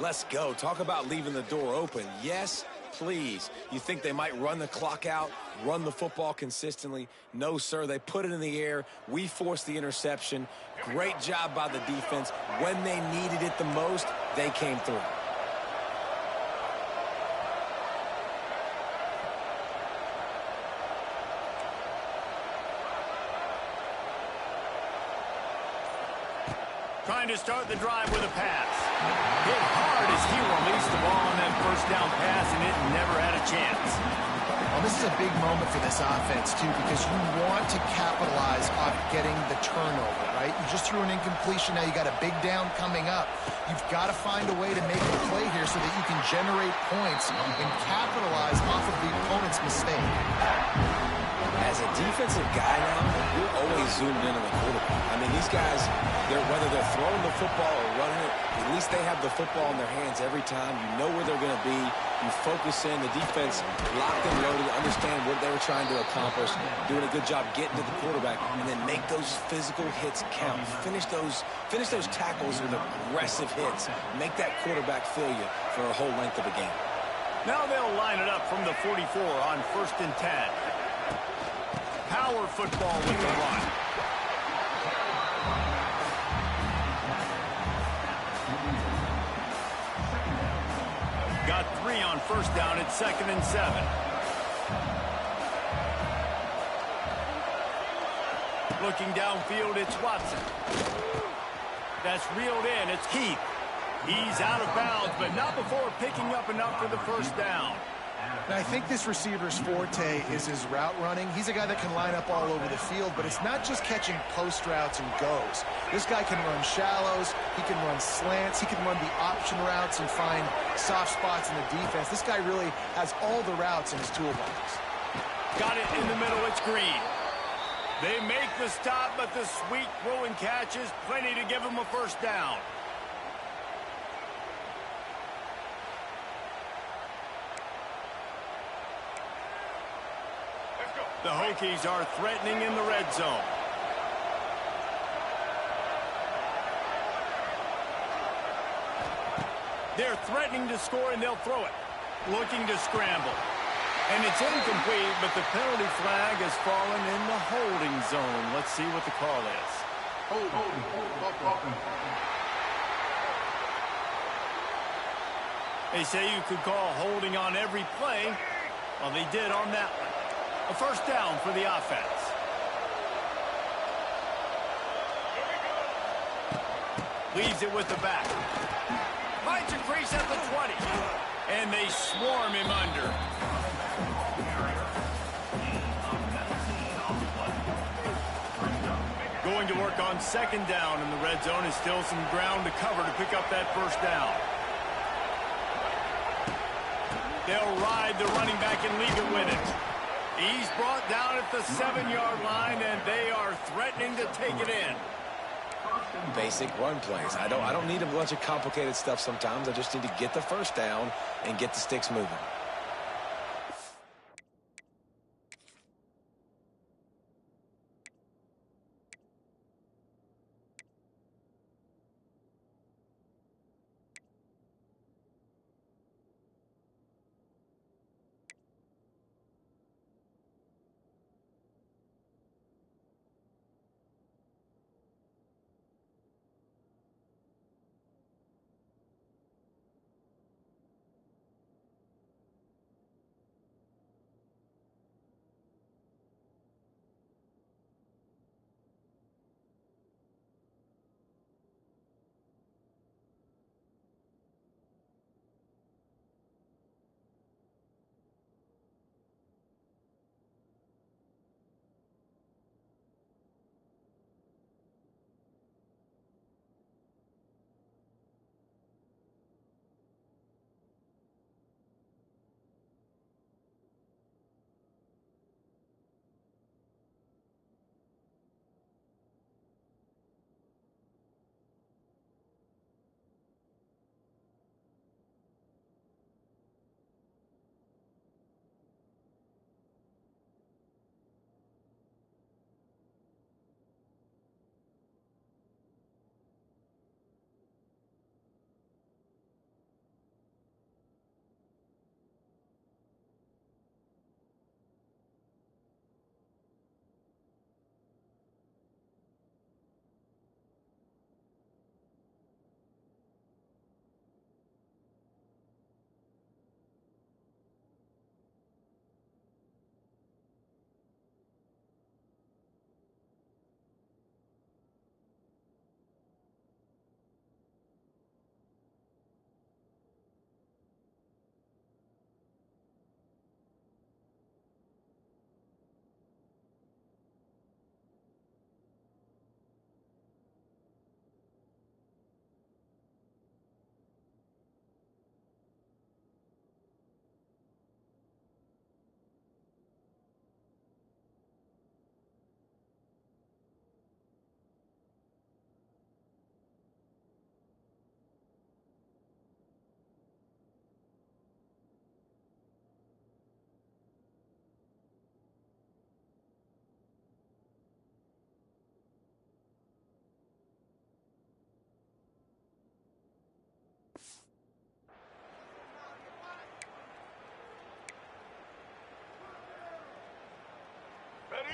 Let's go. Talk about leaving the door open. Yes, please. You think they might run the clock out, run the football consistently? No, sir. They put it in the air. We forced the interception. Great job by the defense. When they needed it the most, they came through. Trying to start the drive with a pass. Hit hard as he released the ball on that first down pass, and it never had a chance. Well, this is a big moment for this offense, too, because you want to capitalize on getting the turnover, right? You just threw an incompletion. Now you got a big down coming up. You've got to find a way to make a play here so that you can generate points and capitalize off of the opponent's mistake. As a defensive guy now, you're always zoomed in on the quarterback. I mean, these guys, whether they're throwing the football or running it, at least they have the football in their hands every time. You know where they're going to be. You focus in. The defense locked and loaded, understand what they were trying to accomplish, doing a good job getting to the quarterback, and then make those physical hits count. Finish those tackles with aggressive hits. Make that quarterback feel you for a whole length of a game. Now they'll line it up from the 44 on 1st and 10. Power football with the run. Got 3 on first down at 2nd and 7. Looking downfield, it's Watson. That's reeled in. It's Keith. He's out of bounds, but not before picking up enough for the first down. And I think this receiver's forte is his route running. He's a guy that can line up all over the field, but it's not just catching post routes and goes. This guy can run shallows, he can run slants, he can run the option routes and find soft spots in the defense. This guy really has all the routes in his toolbox. Got it in the middle, it's Green. They make the stop, but the sweet throw and catch is plenty to give him a first down. The Hokies are threatening in the red zone. They're threatening to score, and they'll throw it. Looking to scramble. And it's incomplete, but the penalty flag has fallen in the holding zone. Let's see what the call is. They say you could call holding on every play. Well, they did on that one. A first down for the offense. Leaves it with the back. Finds a crease at the 20. And they swarm him under. Going to work on second down in the red zone. Is still some ground to cover to pick up that first down. They'll ride the running back and leave it with it. He's brought down at the 7-yard line, and they are threatening to take it in. Basic run plays. I don't need a bunch of complicated stuff sometimes. I just need to get the first down and get the sticks moving.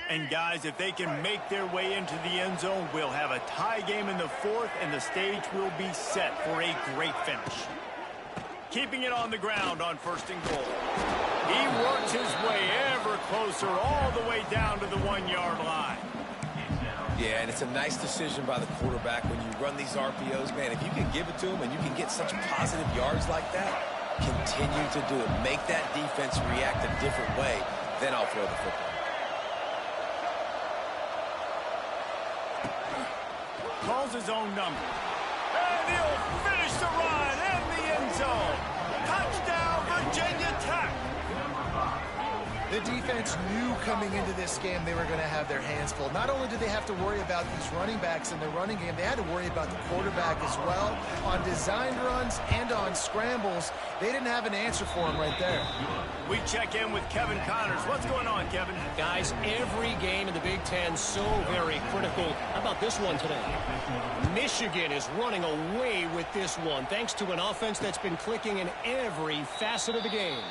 And guys, if they can make their way into the end zone, we'll have a tie game in the fourth, and the stage will be set for a great finish. Keeping it on the ground on first and goal. He works his way ever closer all the way down to the 1-yard line. Yeah, and it's a nice decision by the quarterback when you run these RPOs. Man, if you can give it to him and you can get such positive yards like that, Continue to do it. Make that defense react a different way, then I'll throw the football. Calls his own number. And he'll finish the run in the end zone. Touchdown, Virginia Tech. The defense knew coming into this game they were going to have their hands full. Not only did they have to worry about these running backs in the running game, they had to worry about the quarterback as well. On designed runs and on scrambles, they didn't have an answer for him right there. We check in with Kevin Connors. What's going on, Kevin? Guys, every game in the Big Ten so very critical. How about this one today? Michigan is running away with this one thanks to an offense that's been clicking in every facet of the game.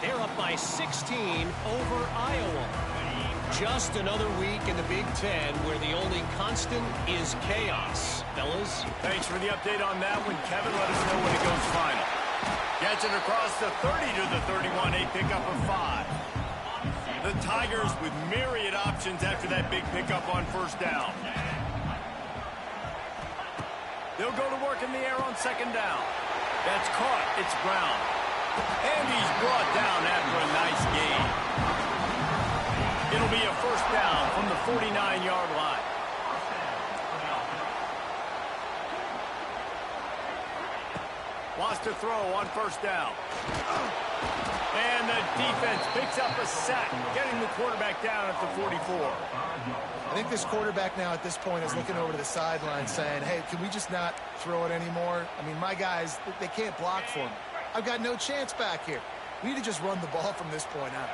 They're up by 16 over Iowa. Just another week in the Big Ten where the only constant is chaos. Fellas? Thanks for the update on that one, Kevin. Let us know when it goes final. Gets it across the 30 to the 31, a pickup of 5. The Tigers with myriad options after that big pickup on first down. They'll go to work in the air on second down. That's caught. It's Brown. And he's brought down after a nice gain. It'll be a first down from the 49-yard line. Wants to throw on first down. And the defense picks up a sack, getting the quarterback down at the 44. I think this quarterback now at this point is looking over to the sideline saying, hey, can we just not throw it anymore? I mean, my guys, they can't block for me. I've got no chance back here. We need to just run the ball from this point on.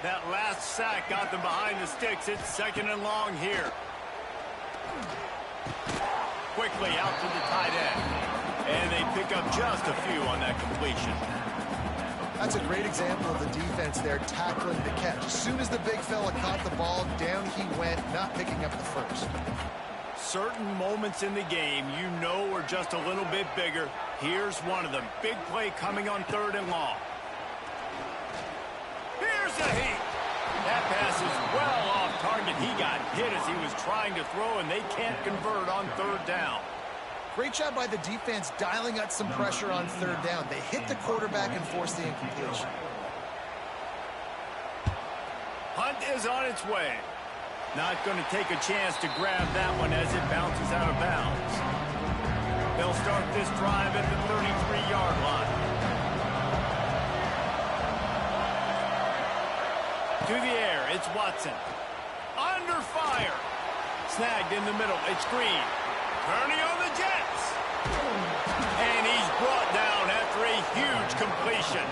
That last sack got them behind the sticks. It's second and long here. Quickly out to the tight end. And they pick up just a few on that completion. That's a great example of the defense there tackling the catch. As soon as the big fella caught the ball, down he went, not picking up the first. Certain moments in the game you know are just a little bit bigger. Here's one of them. Big play coming on third and long. Here's a heat. That pass is well off target. He got hit as he was trying to throw, and they can't convert on third down. Great job by the defense dialing out some pressure on third down. They hit the quarterback and forced the incompletion. Hunt is on its way. Not going to take a chance to grab that one as it bounces out of bounds. They'll start this drive at the 33-yard line. To the air, it's Watson. Under fire. Snagged in the middle, it's Green. Turning on the Jets. And he's brought down after a huge completion.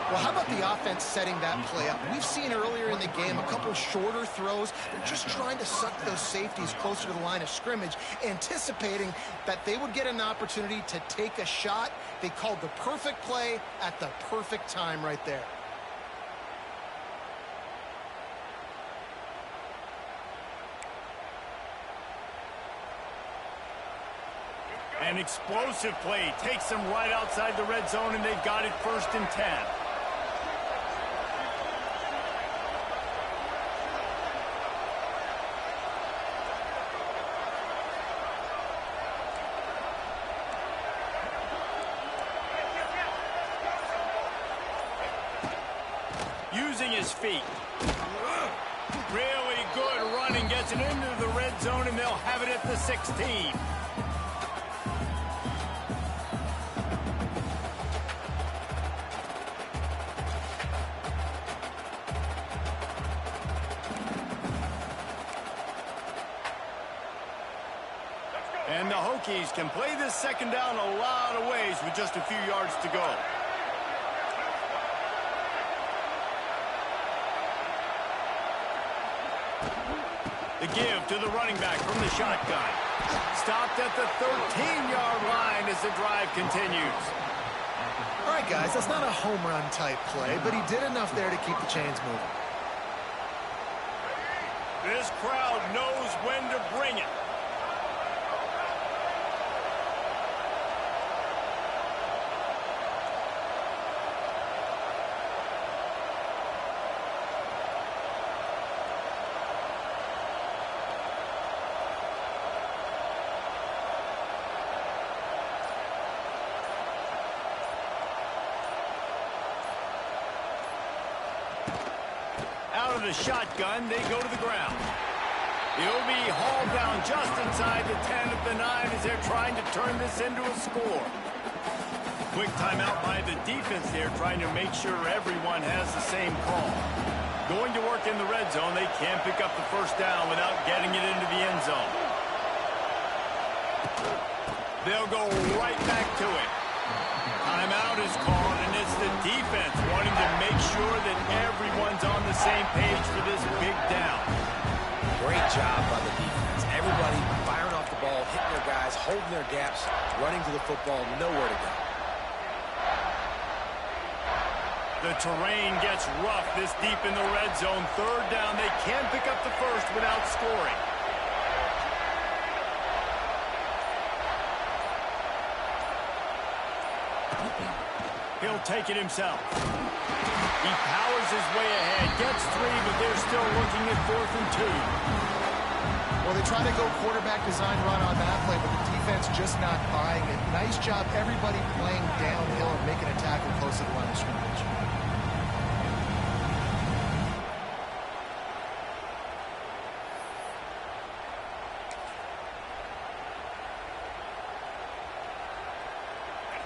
Well, how about the offense setting that play up? We've seen earlier in the game a couple shorter throws. They're just trying to suck those safeties closer to the line of scrimmage, anticipating that they would get an opportunity to take a shot. They called the perfect play at the perfect time right there. An explosive play takes them right outside the red zone, and they've got it first and 10. Using his feet. Really good running, gets it into the red zone, and they'll have it at the 16. And the Hokies can play this second down a lot of ways with just a few yards to go. The give to the running back from the shotgun. Stopped at the 13-yard line as the drive continues. All right, guys, that's not a home run type play, but he did enough there to keep the chains moving. This crowd knows when to bring it. out of the shotgun, they go to the ground. He'll be hauled down just inside the 10 at the 9 as they're trying to turn this into a score. Quick timeout by the defense there, trying to make sure everyone has the same call. Going to work in the red zone, they can't pick up the first down without getting it into the end zone. They'll go right back to it. Timeout is called, and it's the defense wanting to make sure that everyone's on the same page for this big down. Great job by the defense. Everybody firing off the ball, hitting their guys, holding their gaps, running to the football, nowhere to go. The terrain gets rough this deep in the red zone. Third down, they can't pick up the first without scoring. He'll take it himself. He powers his way ahead, gets 3, but they're still looking at 4th and 2. Well, they try to go quarterback design run on that play, but the defense just not buying it. Nice job, everybody playing downhill and making a tackle close to the line of scrimmage.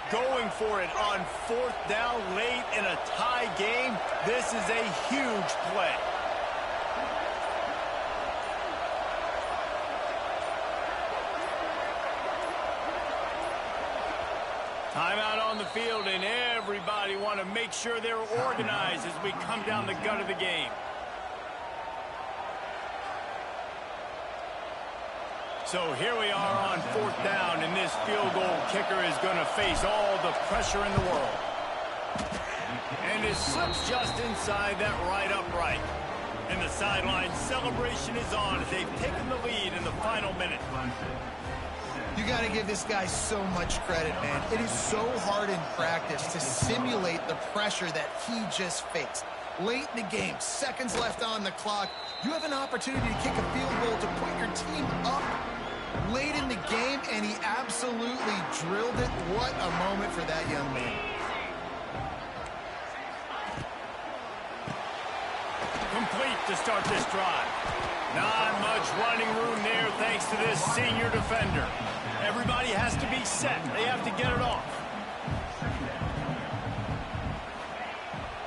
Going for it on 4th down late in a tie game. This is a huge play. Timeout on the field, and everybody want to make sure they're organized as we come down the gut of the game. So here we are on 4th down, and this field goal kicker is going to face all the pressure in the world. And it slips just inside that right upright. And the sideline celebration is on as they've taken the lead in the final minute. You got to give this guy so much credit, man. It is so hard in practice to simulate the pressure that he just faced. Late in the game, seconds left on the clock, you have an opportunity to kick a field goal to put your team up late in the game, and he absolutely drilled it. What a moment for that young man. Complete to start this drive. Not much running room there thanks to this senior defender. Everybody has to be set. They have to get it off.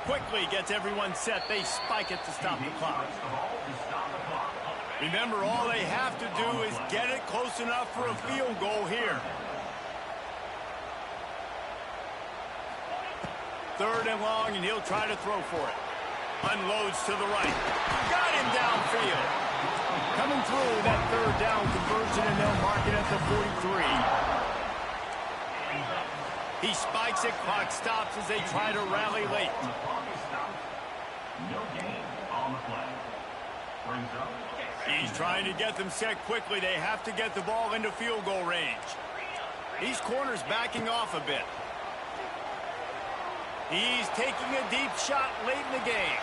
Quickly gets everyone set. They spike it to stop the clock. Remember, all they have to do is get it close enough for a field goal here. 3rd and long, and he'll try to throw for it. Unloads to the right. Got him downfield. Coming through that 3rd down conversion, and they'll mark it at the 43. He spikes it, clock stops as they try to rally late. He's trying to get them set quickly. They have to get the ball into field goal range. These corners backing off a bit. He's taking a deep shot late in the game.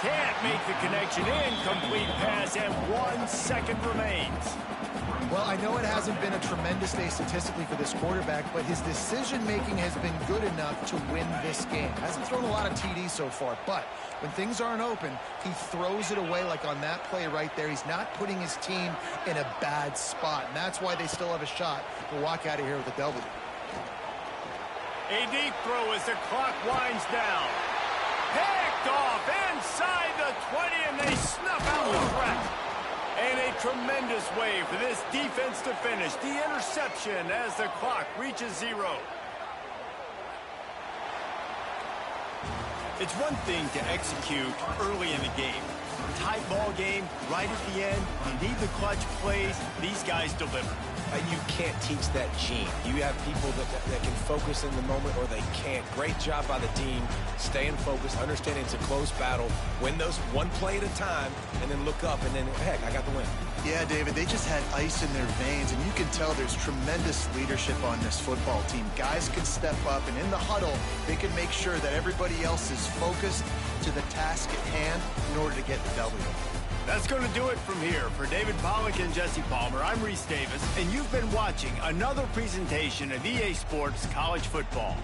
Can't make the connection. Incomplete pass, and 1 second remains. Well, I know it hasn't been a tremendous day statistically for this quarterback, but his decision-making has been good enough to win this game. Hasn't thrown a lot of TDs so far, but when things aren't open, he throws it away like on that play right there. He's not putting his team in a bad spot, and that's why they still have a shot to walk out of here with a W. A deep throw as the clock winds down. Picked off inside the 20, and they snuff out the threat. And a tremendous way for this defense to finish. The interception as the clock reaches 0. It's one thing to execute early in the game. Tight ball game, right at the end. You need the clutch plays. These guys deliver. You can't teach that gene. You have people that can focus in the moment, or they can't. Great job by the team, staying focused, understanding it's a close battle, win those one play at a time, and then look up, and then, heck, I got the win. Yeah, David, they just had ice in their veins, and you can tell there's tremendous leadership on this football team. Guys can step up, and in the huddle, they can make sure that everybody else is focused to the task at hand in order to get the W. That's going to do it from here. For David Pollack and Jesse Palmer, I'm Reese Davis, and you've been watching another presentation of EA Sports College Football.